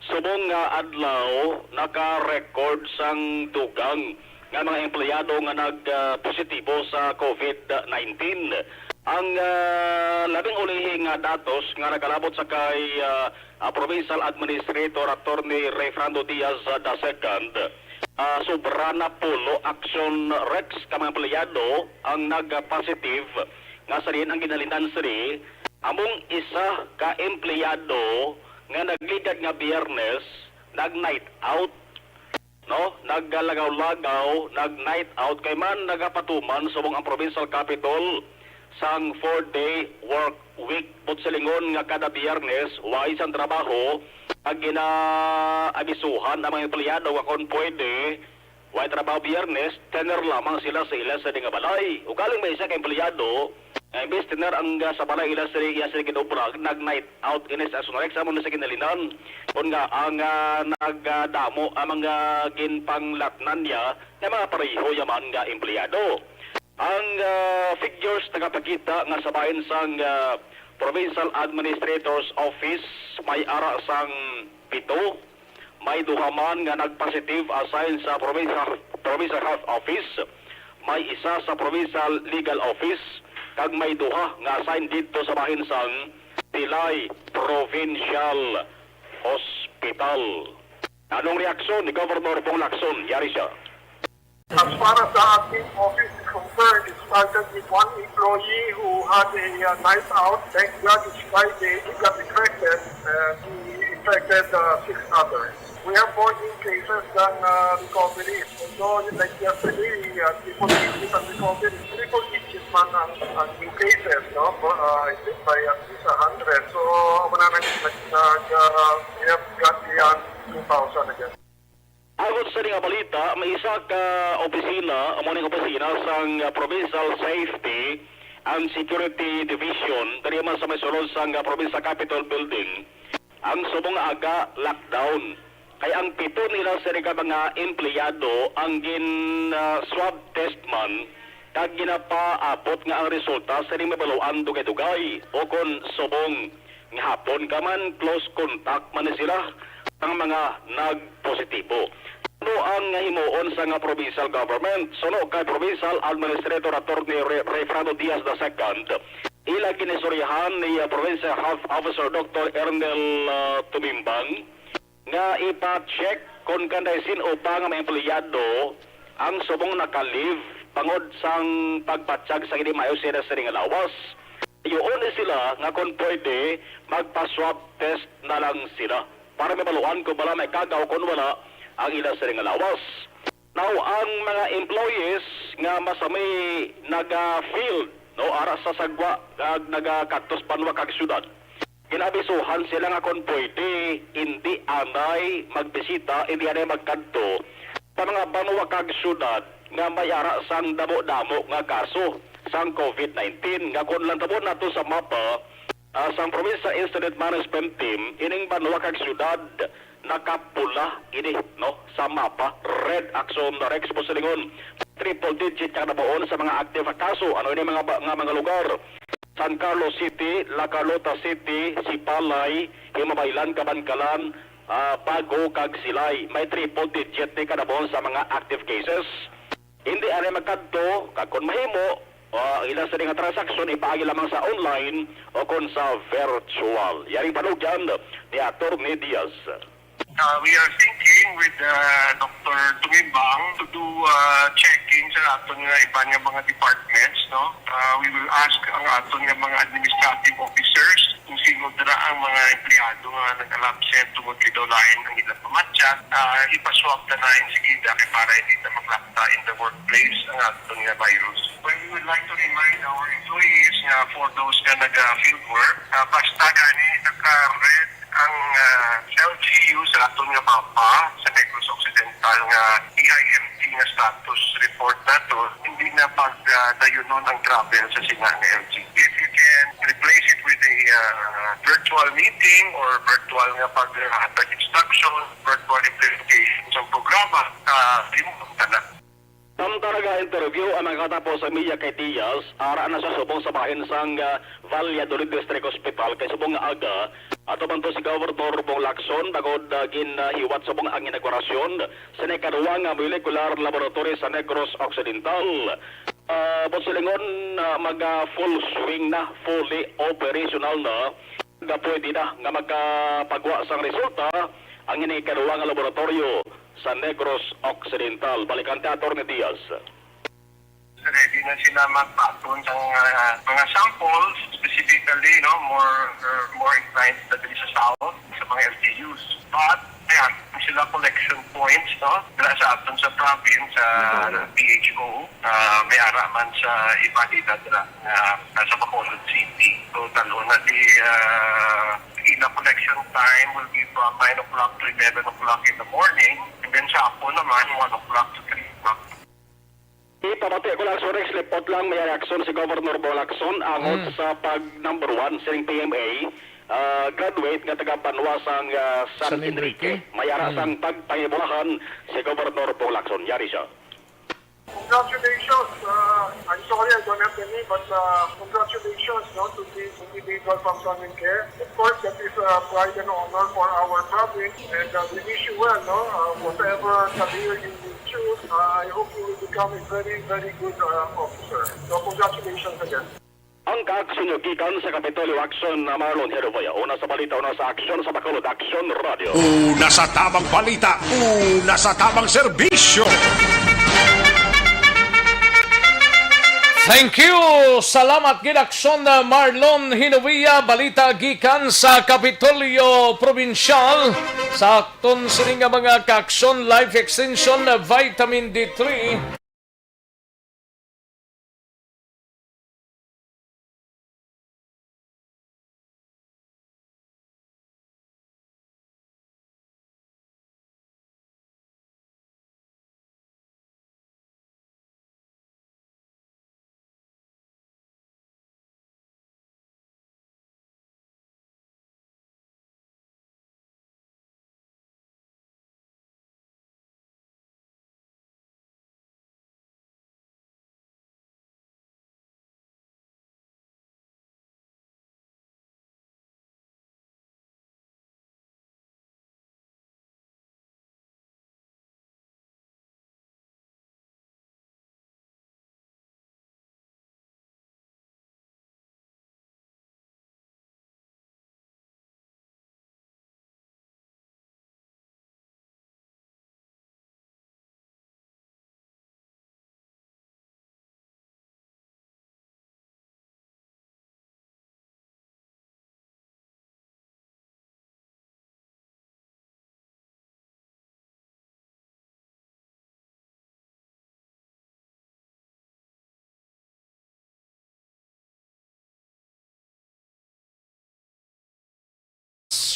[SPEAKER 11] subong nga adlaw naka-record sang dugang nga mga empleyado nga nagpositibo sa COVID-19. Ang labing ulihing datos nga nagalabot sa kay Provincial Administrator Attorney Ray Fernando Diaz II, sobra na pulo Aksyon Rex ka mga empleyado ang nag-positive nga sa rin ang ginalinan siri among isa ka empleyado nga nagligad nga Biyernes nag-night out, no? Naggalagaw-lagaw, nag-night out kay man nagapatuman subong ang provincial capital sang 4-day work week. Butsalingon nga kada Biyernes wa isang trabaho ang ginaabisuhan ang mga empleyado nga kung pwede wa trabaho Biyernes, tener lamang sila sa ila sa nga balay. Ugaling may isa ka empleyado imbes tener ang sa balay ila sa kinubra nag-night out inis asunarek sa muna sa kinalinan kung nga ang nagdamo ang mga ginpanglatnan niya na mga pareho yaman nga empleyado. Ang figures nagapakita nga sa bahin sang Provincial Administrator's Office may ara sang 7, may duhaman nga nagpositive assign sa Provincial Health Office, may isa sa Provincial Legal Office, kag may duha nga assign dito sa bahin sang Pilay Provincial Hospital. Anong reaksyon ni Governor Bong Lacson? Yari siya.
[SPEAKER 14] As far as the admin office is concerned, it started with one employee who had a night out. Thank God it's Friday. He got infected and he infected 6 others. We have more new cases than recoveries. Although, like yesterday, people digit and recoveries. Triple digit man ang new cases, no? I think by at least 100. So, we have got beyond 2,000 again.
[SPEAKER 11] Agot sa nga balita, may isa ka opisina, amuning opisina sang Provincial Safety and Security Division, dari man sa may sulod sang Provincial Capitol Building, ang subong aga lockdown. Kaya ang 7 nila sa mga empleyado ang swab test man, kag ginapaabot nga ang resulta sa rin mabaluan dugay-dugay o kung subong nga hapon ka man, close contact man sila ang mga nagpositibo. Ano ang himuon sa nga provincial government? Suno kay Provincial Administrator Attorney Ray Fernando Diaz II, ila ginisurihan ni Provincial Health Officer Dr. Ernel Tumimbang nga ipa-check kung kanday sino pa nga mga empleyado ang subong nakalive pangod sang pagpatsag sa hindi mayo sila sa ring lawas. Iyon sila nga kung pwede magpa-swab test na lang sila para mabaluan kung wala may kagaw kung wala ang ila sa ring lawas. Now, ang mga employees nga masamay naga-field, no, ara sa sagwa, naga-kaktos panwa kag syudad, ginabisuhan sila nga kung pwede hindi anay magbisita, hindi anay magkanto sa mga banwa kag syudad nga may ara sang damo-damo nga kaso sang COVID-19. Nga kung lang tabo na to sa mapa, sang Provincial Incident Management Team, ining banwa kag syudad nakapula ini no sa mapa red action Rex posilingon triple digit ka nabaon sa mga active na kaso ano ini mga lugar San Carlos City, La Carlota City, Sipalay, Himabaylan, Kabankalan, Bago, kag Silay. May triple digit ni kanabon sa mga active cases. Hindi ari magkadto, kag kung mahimo, ilang sa nga transaksyon ipaagi lamang sa online o kung sa virtual. Yaring panugyan ni Atty. Diaz.
[SPEAKER 10] We are thinking with Dr. Tumimbang to do checking sa aton nga iba nga mga departments, no? We will ask ang aton nga mga administrative officers kung sino dira ang mga empleyado nga nag-absent tungod kay daw lain ang ilang pamatya. Ipaswap na na insigida kay para hindi na maglakta in the workplace ang aton nga virus. We would like to remind our employees nga for those nga nag-field work, basta gani naka-red ang LGU sa aton nga mapa sa Negros Occidental nga EIMT nga status report nato, hindi na pagdayunon ang travel sa sina nga LGU. If you can replace it with a virtual meeting or virtual nga pag-hatag instruction, virtual implementation sa programa, remote na.
[SPEAKER 11] Samtaraga interview ang nakatapos sa media kay Diaz, ara na sa subong sa bahin sang Valladolid District Hospital kay subong nga aga ato man to si Governor Bong Lacson bagod ginahiwat subong ang inaugurasyon sa nekaduwa nga molecular laboratory sa Negros Occidental. Posilingon mag full swing na, fully operational na, nga pwede na nga magpagwa sang resulta ang inikaduwa nga laboratorio sa Negros Occidental. Balikan ti Atty. Diaz.
[SPEAKER 10] Ready na sila magpatun sa mga samples, specifically, no, more inclined na din sa south, sa mga LGUs. But, ayan, sila collection points, no, dala sa aton sa province, sa PHO, may araman sa iba nila dala sa Bacolod City. So, talo na di ina collection time will be from 9 o'clock to 11 o'clock in the morning, and then sa hapon naman, 1 o'clock to 3 o'clock.
[SPEAKER 11] Ipamati ko lang, sorry, slipot lang, may reaksyon si Governor Bong Lacson angon sa pag number 1, sining PMA, graduate nga taga Banwa sang San Enrique. May arasang pagpangibulahan si Governor Bong Lacson. Yari siya.
[SPEAKER 14] Congratulations. I'm sorry I don't have the name, but congratulations to this individual from San Enrique. Of course, that is pride and honor for our province, and we wish you well. Whatever career you choose, I hope you will become a very, very good officer. So congratulations again.
[SPEAKER 11] Ang ka-aksyon nyo gikan sa Kapitolyo Action na Marlon Heroboya. Una sa balita, una sa aksyon sa Bacolod Action Radio.
[SPEAKER 4] Una sa tamang balita, una sa tamang serbisyo.
[SPEAKER 1] Thank you! Salamat gidaksyon na Marlon Hinovia, balita gikan sa Kapitolyo Provincial. Sa akton sining nga mga kaaksyon, life extension na vitamin D3.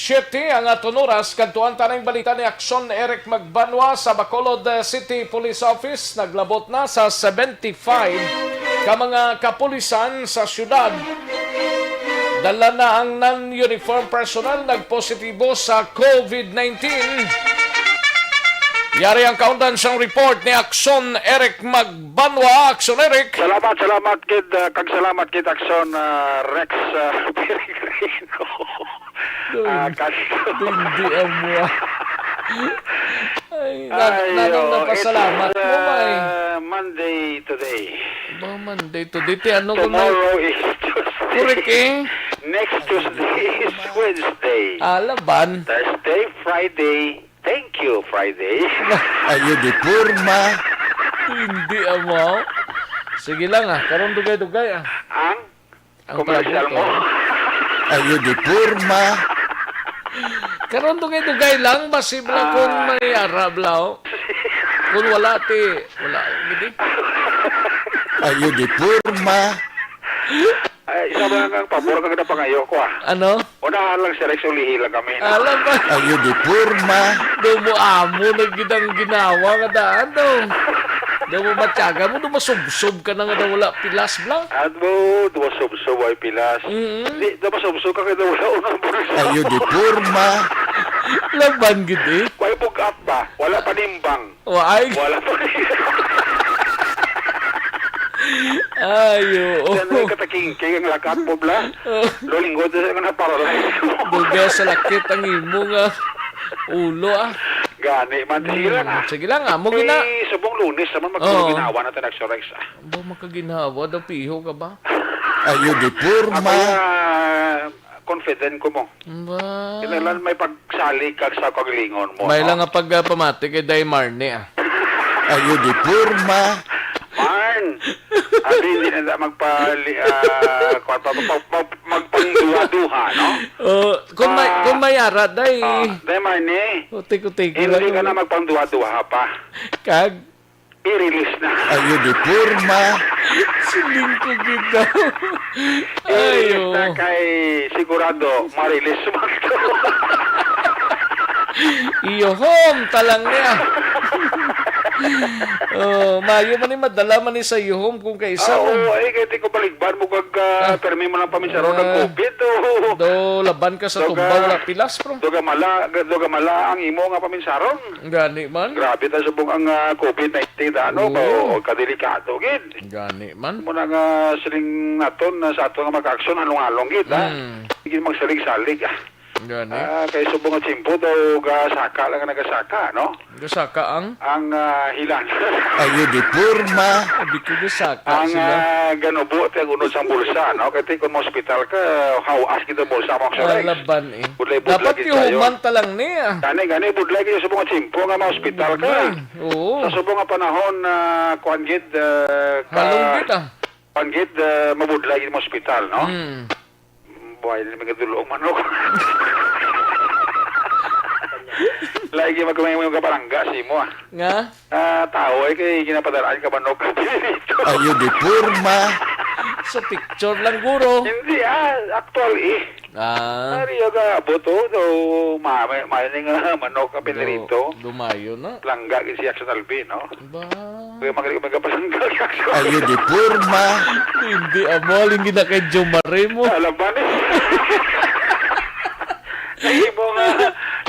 [SPEAKER 1] Siyete ang aton oras kadtuan tanang balita ni Aksyon Eric Magbanwa sa Bacolod City Police Office. Naglabot na sa 75 ka mga kapulisan sa syudad. Dala na ang non-uniform personnel nagpositibo sa COVID-19. Yari ang kaundan siyang report ni Akson Eric Magbanwa. Akson Eric.
[SPEAKER 11] Salamat kid, kag salamat kid Akson Rex Peregrino.
[SPEAKER 1] Hindi mo. Ay, nanong napasalamat mo, may.
[SPEAKER 11] Monday today.
[SPEAKER 1] Ba, Monday today. Ano ko na?
[SPEAKER 11] Tomorrow is Tuesday.
[SPEAKER 1] Correct eh.
[SPEAKER 11] Next Tuesday is Wednesday.
[SPEAKER 1] Alaban.
[SPEAKER 11] Thursday, Friday. Thank you, Friday.
[SPEAKER 15] Ayo di purma.
[SPEAKER 1] Hindi mo. Sige lang karon dugay-dugay
[SPEAKER 11] Ang commercial mo.
[SPEAKER 15] Ayo di purma.
[SPEAKER 1] Karon dugay-dugay lang basi bla kung may Arab lao. Kung wala gidi.
[SPEAKER 15] Ayo di purma.
[SPEAKER 11] Ay, isa ba nga pabor ka na pangayo ko
[SPEAKER 1] Ano?
[SPEAKER 11] Unahan lang si Rex ulihi lang kami.
[SPEAKER 1] Alam ba?
[SPEAKER 15] Ayo di purma.
[SPEAKER 1] Dumo amo nagidang ginawa nga daan do. Dumo matyaga mo dumasubsob ka na nga daw wala pilas bla.
[SPEAKER 11] Admo, dumasubsob ay pilas. Di, dumasubsob ka kaya wala unang buris.
[SPEAKER 15] Ayo di purma.
[SPEAKER 1] Laban gidi.
[SPEAKER 11] Wala pugat ba? Wala panimbang.
[SPEAKER 1] Waay.
[SPEAKER 11] Wala panimbang.
[SPEAKER 1] Ayo.
[SPEAKER 11] Yan ay katakingking ang lakat mo bla. Lolinggo doon na paralyze.
[SPEAKER 1] Duga sa lakit ang imo nga ulo
[SPEAKER 11] Gani, man.
[SPEAKER 1] Sige lang mo gina.
[SPEAKER 11] May subong Lunes naman magkaginawa natin nagsurex
[SPEAKER 1] Ba makaginawa daw piho ka ba?
[SPEAKER 15] Ayo di purma.
[SPEAKER 11] Ako confident ko mo.
[SPEAKER 1] Ba.
[SPEAKER 11] Kailan may pagsali kag sa kaglingon mo.
[SPEAKER 1] May lang nga pagpamati kay Day Marne
[SPEAKER 15] Ayo di purma.
[SPEAKER 11] Marn, abi hindi na magpangduha-duha, no?
[SPEAKER 1] Kung may ara, Day.
[SPEAKER 11] Day Marne,
[SPEAKER 1] utik-utik.
[SPEAKER 11] hindi ka na magpangduha-duha pa.
[SPEAKER 1] Kag?
[SPEAKER 11] I-release na.
[SPEAKER 15] Ayo di purma.
[SPEAKER 1] Siling ko gito.
[SPEAKER 11] I-release na kay sigurado, ma-release mo ito.
[SPEAKER 1] Iyo home, talang niya. Mayo man ni madala man ni sa iyo home kung kaisa.
[SPEAKER 11] Ay, kaya ko baligban mo kag permi mo lang paminsaro ng COVID.
[SPEAKER 1] Do, laban ka sa tumbaw na pilas, bro.
[SPEAKER 11] Doga mala ang imo nga paminsaron.
[SPEAKER 1] Gani man.
[SPEAKER 11] Grabe ta subong ang COVID-19 o kadelikado gid.
[SPEAKER 1] Gani man.
[SPEAKER 11] Mo na nga siling naton sa ato nga mag-action along gid Sige magsalig-salig
[SPEAKER 1] Gani.
[SPEAKER 11] Kay subong nga chimpo daw gasaka lang nagasaka, no?
[SPEAKER 1] Gasaka ang
[SPEAKER 11] hilan.
[SPEAKER 15] Ayo di purma.
[SPEAKER 1] Abi ko gasaka
[SPEAKER 11] ang
[SPEAKER 1] sila.
[SPEAKER 11] ganubo te unod sa bulsa, no? Kay kung mo hospital ka, hawas kita bulsa mo sa
[SPEAKER 1] laban Dapat yuman talang niya.
[SPEAKER 11] Gani budlay gyud subong nga chimpo nga ma hospital ka.
[SPEAKER 1] Oo.
[SPEAKER 11] Sa subong nga panahon kuan gid
[SPEAKER 1] halunggit
[SPEAKER 11] kuan gid mabudlay gyud mo hospital, no? Buhay din magadulong manok. Lagi magkamay mo yung kaparangga si mo
[SPEAKER 1] Nga?
[SPEAKER 11] Tao ay kay ginapadaraan ka manok.
[SPEAKER 15] Ayo di purma.
[SPEAKER 1] Sa picture lang guro.
[SPEAKER 11] Hindi actual Ariyo ka boto do may nga manok ka pinirito.
[SPEAKER 1] Dumayo na.
[SPEAKER 11] Langga si Action Alvin, no?
[SPEAKER 1] Ba.
[SPEAKER 11] Kaya magkapalangga si Action.
[SPEAKER 15] Ayo di purma.
[SPEAKER 1] Hindi amoling gina kay Jomare mo.
[SPEAKER 11] Alam ba ni?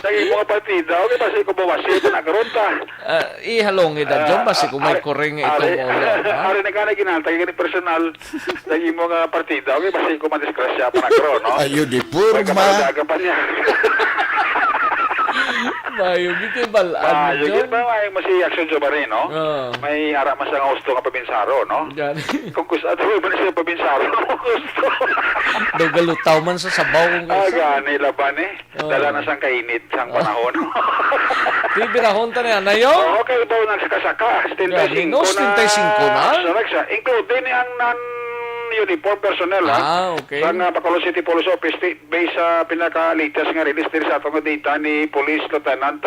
[SPEAKER 11] Naging mga partida, okay, basi ko bawasi ito nagkaroon ta.
[SPEAKER 1] Ihalong ida dyan, basi ko may kuring itong ulo.
[SPEAKER 11] Ari na ka na ginaltay ka ni personal, naging mga partida, okay, basi ko madiskrasya pa nagkaroon, no?
[SPEAKER 15] Ayo di
[SPEAKER 11] May
[SPEAKER 15] purma.
[SPEAKER 11] kapalagaga pa niya.
[SPEAKER 1] Mayo gito balaan
[SPEAKER 11] Yun ba, may masi Action Jomare, no? May aramas ang gusto nga pabinsaro, no? Kung gusto, ato ba na siya pabinsaro? Gusto.
[SPEAKER 1] Dogalutaw man sa sabaw kung kaisa.
[SPEAKER 11] Gani laban Dala na siyang kainit siyang panahon.
[SPEAKER 1] Tibirahon ta niya na yun?
[SPEAKER 11] Okay, ba nagsakasaka? 75
[SPEAKER 1] no, 75 na?
[SPEAKER 11] Include ang non-uniform personnel,
[SPEAKER 1] okay.
[SPEAKER 11] Sa Bacolod City Police Office, based sa pinaka-latest nga release din sa atong data ni Police Lieutenant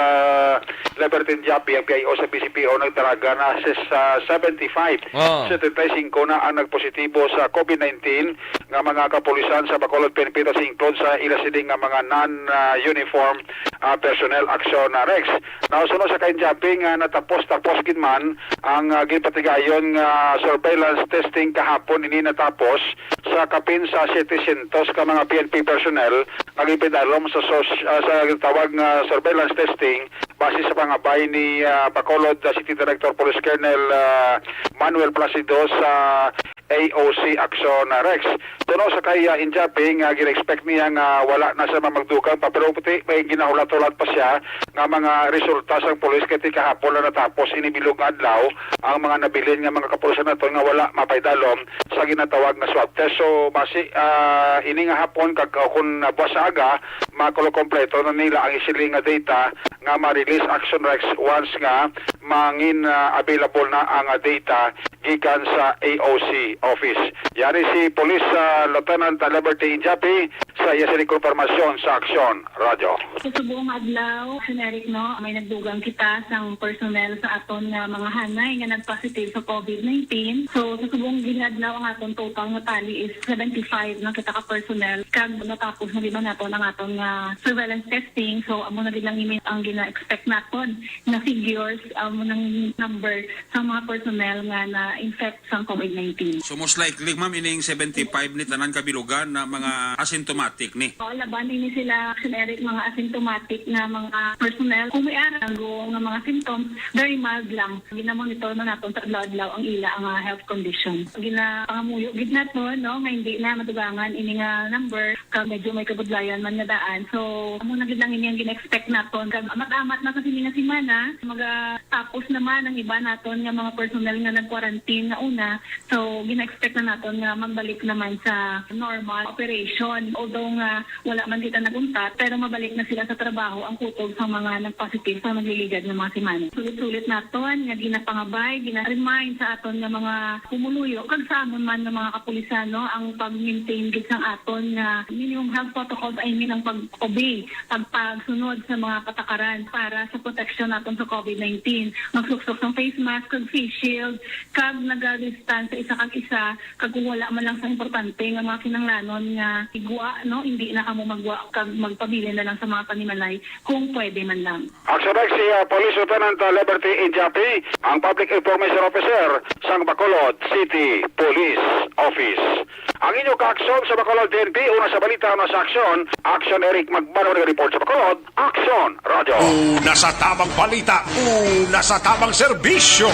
[SPEAKER 11] Libertin Japi, ang PIO sa PCPO, nagdaraga na sa 75. 75 na ang nagpositibo sa COVID-19 nga mga kapulisan sa Bacolod PNP sa include sa ilasiding nga mga non-uniform personnel action Rex. Nausunod sa kainjaping natapos gid man ang gipatigayon nga surveillance testing kahapon ini natapos sa kapin sa 700 ka mga PNP personnel nga gipidalom sa tawag nga surveillance testing base sa pangabay ni Bacolod City Director Police Colonel Manuel Placido sa AOC Action Rex. Tuno sa kay injaping gina-expect niya nga wala na sa mamagdugang pa pero puti may ginahulat-hulat pa siya nga mga resulta sa pulis kati kahapon na natapos inibilog adlaw ang mga nabilin nga mga kapulisan nato nga wala mapaydalom sa ginatawag nga swab test. So basi ini nga hapon kag kun buwas sa aga makulo kompleto na nila ang isiling nga data nga ma-release Action Rex once nga mangin available na ang data gikan sa AOC office. Yari si Police Lieutenant Liberty Injapi sa iya sa konfirmasyon sa Action Radio.
[SPEAKER 16] So, sa buong adlaw, generic no, may nagdugang kita sang personnel sa aton nga mga hanay nga nagpositive sa COVID-19. So sa subong ginadlaw ang aton total nga tally is 75 na kita ka personnel kag natapos na diba naton ang aton nga surveillance testing. So amo na gid lang ang gina-expect naton na figures amo nang number sa mga personnel nga na-infect sa COVID-19.
[SPEAKER 17] So most likely ma'am ining 75 ni tanan kabilugan na mga asymptomatic ni.
[SPEAKER 16] O laban ini sila generic mga asymptomatic na mga personnel kung may ara nga mga symptoms very mild lang. Gina-monitor na naton sa adlaw-adlaw ang ila ang health condition. Gina-pangamuyo gid naton no nga hindi na matugangan ini nga number kag medyo may kabudlayan man nga daan. So amo na gid lang ini ang gina-expect naton kag amat-amat na sa sini nga semana magatapos naman ang iba naton nga mga personnel nga nag-quarantine na una. So gina-expect na naton nga magbalik naman sa normal operation. Although nga wala man kita naguntat pero mabalik na sila sa trabaho ang kutog sa mga nagpositive sa magliligad ng mga semana. Sulit-sulit naton nga ginapangabay, gina-remind sa aton nga mga pumuluyo kag sa amon man nga mga kapulisan no ang pag-maintain gid sang aton nga minimum health protocols ang pag-obey, pagsunod sa mga patakaran para sa protection naton sa COVID-19. Magsuksok ng face mask kag face shield kag nag-distance isa kag isa kag kung wala man lang sa importante nga mga kinanglanon nga igwa no hindi na kamo magwa kag magpabilin na lang sa mga panimalay kung pwede man lang.
[SPEAKER 11] Action Rex si Police Lieutenant Liberty Injapi, ang Public Information Officer sang Bacolod City Police Office. Ang inyong ka-aksyon sa Bacolod PNP, una sa balita, una sa aksyon, Action Eric Magbano report sa Bacolod, Action Radio.
[SPEAKER 4] Una sa tamang balita, una sa tamang serbisyo.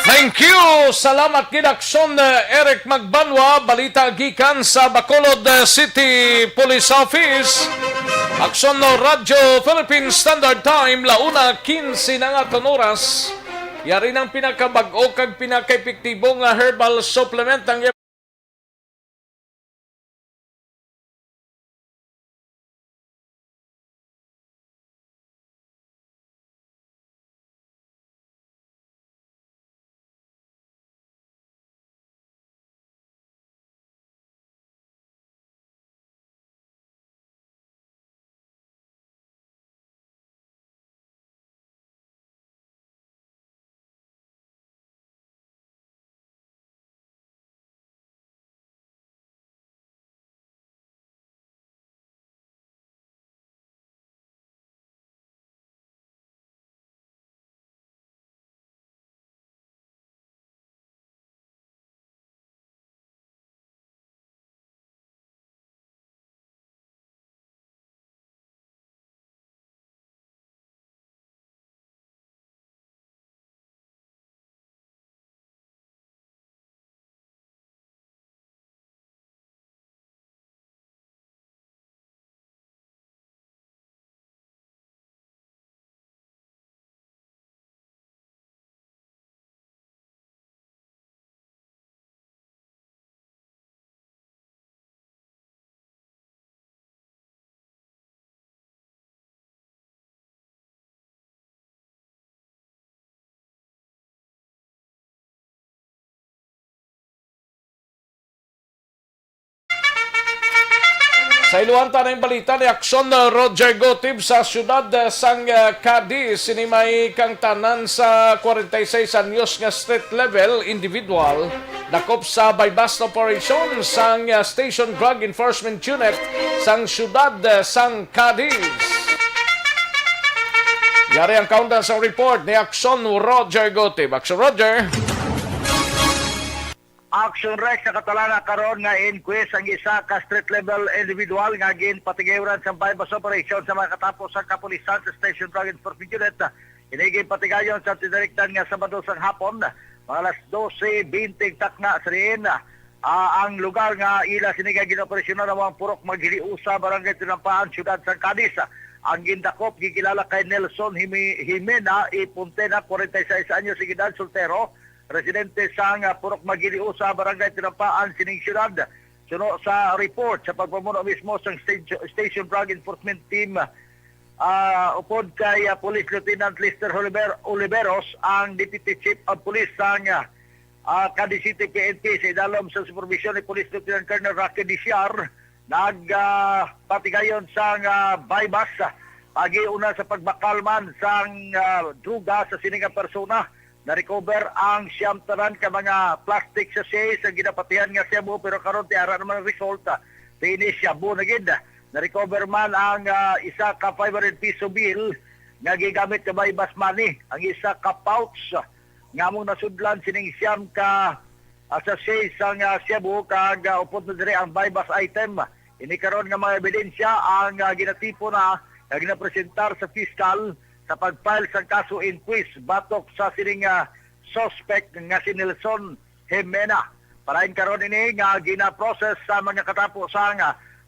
[SPEAKER 1] Thank you! Salamat kinaksyon Eric Magbanwa, balita gikan sa Bacolod City Police Office. Aksyon no Radyo Philippine Standard Time, launa 15 na nga oras. Yari ng pinakabag-o kag pinaka-epektibong herbal supplement ang sa iluhan tanang balita ni Aksyon Roger Gotib sa syudad sang Cadiz, sinimay kang tanan sa 46 anyos nga street level individual Dakop sa bypass operation sang Station Drug Enforcement Unit sang syudad sang Cadiz. Yari ang countdown sa report ni Action Roger Gotib. Action Roger.
[SPEAKER 18] Action Rex sa katalana karon nga inquest ang isa ka street level individual nga ginpatigayon sa bypass operation sa mga katapos sa kapulisan sa Station Drug Enforcement Unit. Inigin patigayon sa tidirektan nga Sabado sang hapon, mga alas 12:20 takna sa rin. Ang lugar nga ila siniga ginoperasyonan ng mga purok maghiliusa barangay Tinampaan, syudad sa Cadiz. Ang gindakop gikilala kay Nelson Jimena Ipuntena, 46 anyos sa edad, soltero, residente sa purok Magiliusa, barangay Tinampaan, sining syudad. Suno sa report sa pagpamuno mismo sa Station Drug Enforcement Team, upod kay Police Lieutenant Lister Oliveros, ang Deputy Chief of Police sa Cadiz City PNP sa idalom sa supervision ni Police Lieutenant Colonel Rocky Diciar, nagpatigayon sa bypass pagiuna sa pagbakalman sa druga sa siningang persona. Na-recover ang siyam tanan ka mga plastic sachet sa ginapatihan nga Cebu, pero karon tiara naman ang result finish Cebu na gid. Na-recover man ang isa ka 500 piso bill nga gigamit ka bypass money, ang isa ka pouch nga mo nasudlan sining siyam ka sachet sa Cebu kag upod na dire ang bypass item. Ini karon nga mga ebidensya ang ginatipo na ginapresentar sa fiscal sa pag-file sa kaso inquest batok sa sining suspect nga si Nelson Jimena. Parain karon ini nga gina-process sa mga katapusan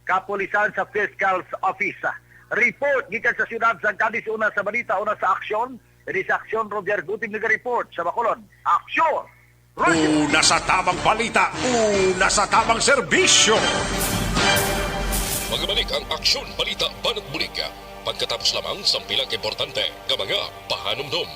[SPEAKER 18] kapulisan sa Fiscal's Office. Report gikan sa siyudad sa Cadiz, una sa balita, una sa aksyon. Ini sa aksyon Roger Guting nag-report sa Bacolod. Aksyon!
[SPEAKER 4] Una sa tamang balita, una sa tamang serbisyo.
[SPEAKER 3] Magbalik ang Aksyon Balita Banat Bulika. Pagkatapos lamang sa pilang importante ng mga pahanumdum.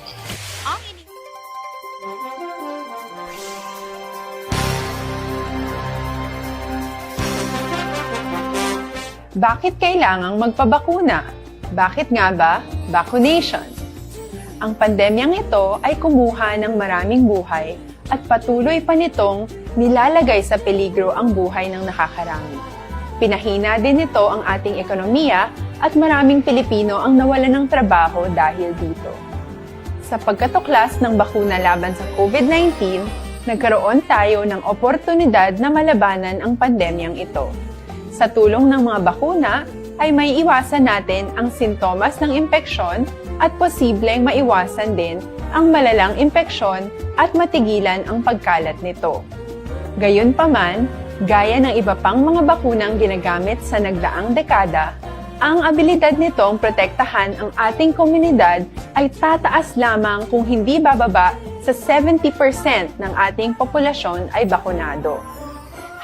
[SPEAKER 19] Bakit kailangang magpabakuna? Bakit nga ba vaccination? Ang pandemyang ito ay kumuha ng maraming buhay at patuloy pa nitong nilalagay sa peligro ang buhay ng nakakarami. Pinahina din nito ang ating ekonomiya at maraming Pilipino ang nawalan ng trabaho dahil dito. Sa pagkatuklas ng bakuna laban sa COVID-19, nagkaroon tayo ng oportunidad na malabanan ang pandemyang ito. Sa tulong ng mga bakuna, ay may iwasan natin ang sintomas ng impeksyon at posibleng maiwasan din ang malalang impeksyon at matigilan ang pagkalat nito. Gayunpaman, gaya ng iba pang mga bakunang ginagamit sa nagdaang dekada, ang abilidad nitong protektahan ang ating komunidad ay tataas lamang kung hindi bababa sa 70% ng ating populasyon ay bakunado.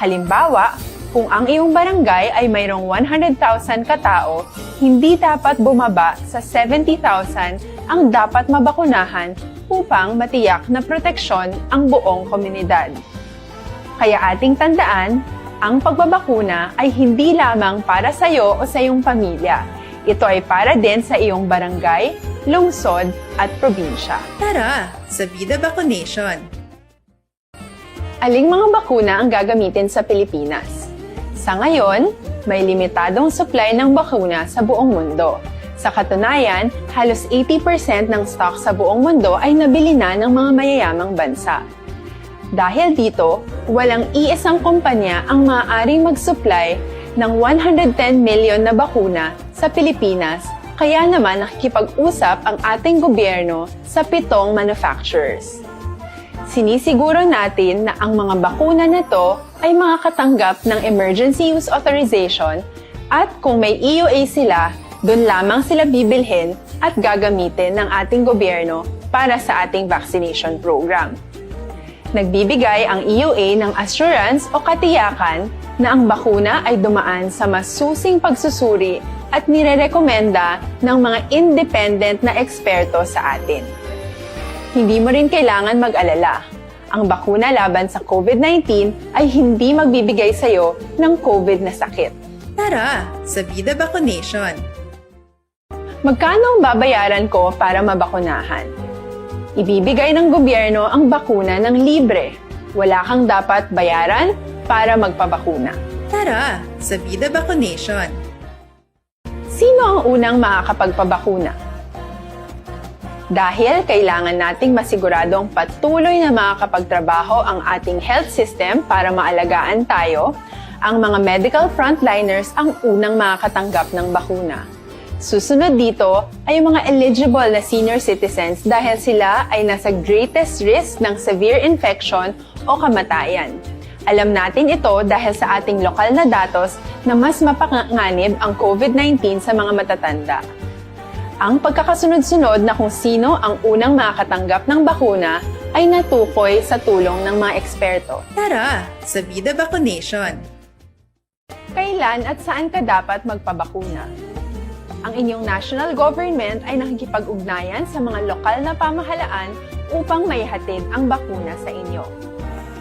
[SPEAKER 19] Halimbawa, kung ang iyong barangay ay mayroong 100,000 katao, hindi dapat bumaba sa 70,000 ang dapat mabakunahan upang matiyak na proteksyon ang buong komunidad. Kaya ating tandaan, ang pagbabakuna ay hindi lamang para sa iyo o sa iyong pamilya. Ito ay para din sa iyong barangay, lungsod at probinsya.
[SPEAKER 20] Tara, sa Vida Vaccination!
[SPEAKER 19] Aling mga bakuna ang gagamitin sa Pilipinas? Sa ngayon, may limitadong supply ng bakuna sa buong mundo. Sa katunayan, halos 80% ng stock sa buong mundo ay nabili na ng mga mayayamang bansa. Dahil dito, walang iisang kumpanya ang maaaring mag-supply ng 110 million na bakuna sa Pilipinas, kaya naman nakikipag-usap ang ating gobyerno sa 7 manufacturers. Sinisiguro natin na ang mga bakuna na to ay makakatanggap ng Emergency Use Authorization at kung may EUA sila, doon lamang sila bibilhin at gagamitin ng ating gobyerno para sa ating vaccination program. Nagbibigay ang EUA ng assurance o katiyakan na ang bakuna ay dumaan sa masusing pagsusuri at nirerekomenda ng mga independent na eksperto sa atin. Hindi mo rin kailangan mag-alala. Ang bakuna laban sa COVID-19 ay hindi magbibigay sa iyo ng COVID na sakit.
[SPEAKER 20] Tara, sa Vida Vaccination!
[SPEAKER 19] Magkano ang babayaran ko para mabakunahan? Ibibigay ng gobyerno ang bakuna ng libre. Wala kang dapat bayaran para magpabakuna.
[SPEAKER 20] Tara sa Vida Vaccination.
[SPEAKER 19] Sino ang unang makakapagpabakuna? Dahil kailangan nating masiguradong patuloy na makakapagtrabaho ang ating health system para maalagaan tayo, ang mga medical frontliners ang unang makakatanggap ng bakuna. Susunod dito ay yung mga eligible na senior citizens dahil sila ay nasa greatest risk ng severe infection o kamatayan. Alam natin ito dahil sa ating lokal na datos na mas mapanganib ang COVID-19 sa mga matatanda. Ang pagkakasunod-sunod na kung sino ang unang makakatanggap ng bakuna ay natukoy sa tulong ng mga eksperto.
[SPEAKER 20] Tara sa Vida Vaccination.
[SPEAKER 19] Kailan at saan ka dapat magpabakuna? Ang inyong national government ay nakikipag-ugnayan sa mga lokal na pamahalaan upang maihatid ang bakuna sa inyo.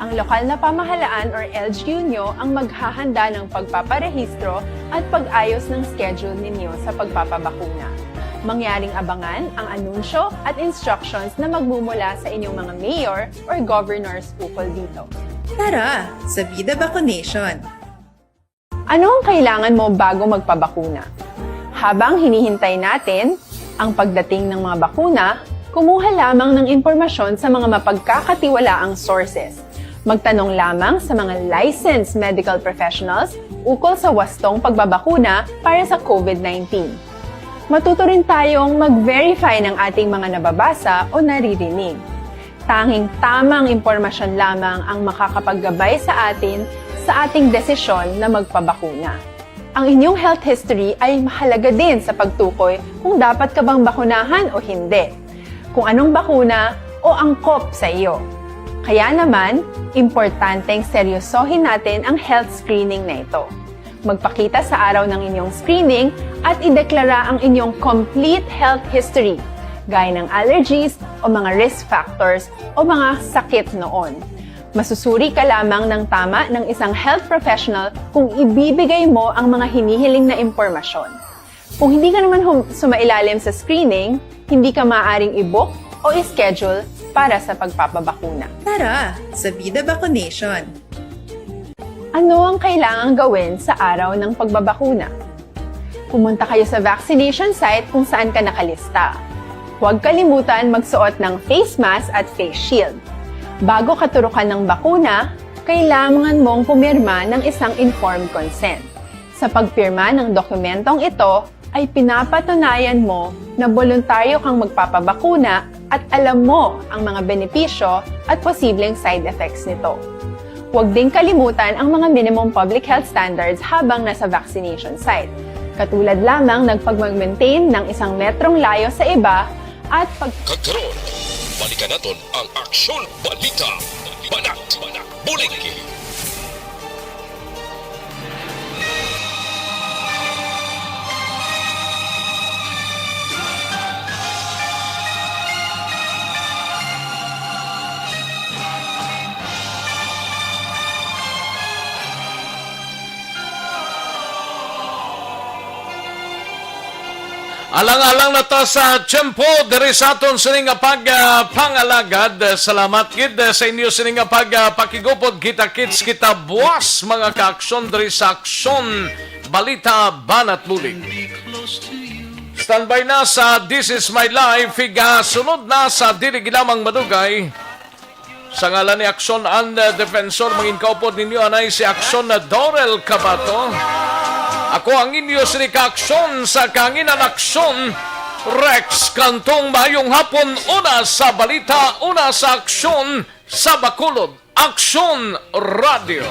[SPEAKER 19] Ang lokal na pamahalaan or LGU nyo ang maghahanda ng pagpaparehistro at pag-ayos ng schedule ninyo sa pagpapabakuna. Mangyaring abangan ang anunsyo at instructions na magmumula sa inyong mga mayor or governors ukol dito.
[SPEAKER 20] Tara sa Vida Vaccination.
[SPEAKER 19] Ano ang kailangan mo bago magpabakuna? Habang hinihintay natin ang pagdating ng mga bakuna, kumuha lamang ng impormasyon sa mga mapagkakatiwalaang sources. Magtanong lamang sa mga licensed medical professionals ukol sa wastong pagbabakuna para sa COVID-19. Matuto rin tayong mag-verify ng ating mga nababasa o naririnig. Tanging tamang impormasyon lamang ang makakapaggabay sa atin sa ating desisyon na magpabakuna. Ang inyong health history ay mahalaga din sa pagtukoy kung dapat ka bang bakunahan o hindi, kung anong bakuna o angkop sa iyo. Kaya naman, importanteng seryosohin natin ang health screening na ito. Magpakita sa araw ng inyong screening at ideklara ang inyong complete health history, gaya ng allergies o mga risk factors o mga sakit noon. Masusuri ka lamang ng tama ng isang health professional kung ibibigay mo ang mga hinihiling na impormasyon. Kung hindi ka naman sumailalim sa screening, hindi ka maaaring i-book o i-schedule para sa pagpapabakuna.
[SPEAKER 20] Tara sa Vida Vaccination.
[SPEAKER 19] Ano ang kailangang gawin sa araw ng pagbabakuna? Pumunta kayo sa vaccination site kung saan ka nakalista. Huwag kalimutan magsuot ng face mask at face shield. Bago katurukan ng bakuna, kailangan mong pumirma ng isang informed consent. Sa pagpirma ng dokumentong ito, ay pinapatunayan mo na voluntaryo kang magpapabakuna at alam mo ang mga benepisyo at posibleng side effects nito. Huwag ding kalimutan ang mga minimum public health standards habang nasa vaccination site. Katulad lamang nagpag-maintain ng 1 metrong layo sa iba at
[SPEAKER 3] Kagkaroon, balikan natin ang Aksyon Balita. Banat, Bulingki.
[SPEAKER 1] Alang-alang na ta sa tiyempo, diri sa aton sining pag-pangalagad. Salamat gid sa inyo sining pakigupod. Kita-kits kita buwas mga ka-aksyon diri sa Aksyon Balita Banat Bulig. Standby na sa This Is My Life. Sunod na sa dili ginamang madugay. Sa ngalan ni Aksyon and Defensor, mangin kaupod ninyo anay si Aksyon na Dorel Cabato. Ako ang inyo si Ka-aksyon sa Kanginan Aksyon, Rex Kantong. Mayong hapon, una sa balita, una sa aksyon sa Bacolod, Aksyon Radio.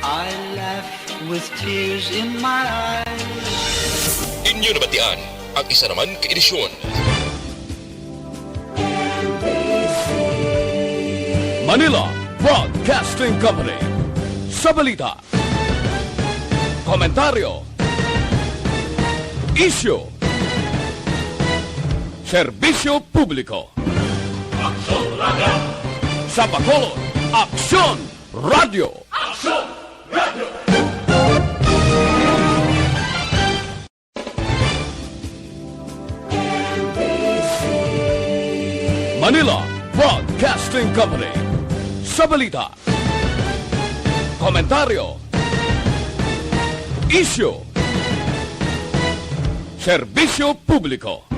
[SPEAKER 7] I laugh with tears in my eyes.
[SPEAKER 3] Inyo nabatian ang isa naman ka-edisyon.
[SPEAKER 2] Manila Broadcasting Company. Sa balita, komentaryo, issue, serbisyo publiko.
[SPEAKER 4] Aksyon Radio!
[SPEAKER 2] Sa Bacolod, Aksyon Radio!
[SPEAKER 4] Aksyon Radio!
[SPEAKER 2] Manila Broadcasting Company. Sa balita, komentaryo, isyu, serbisyo publiko.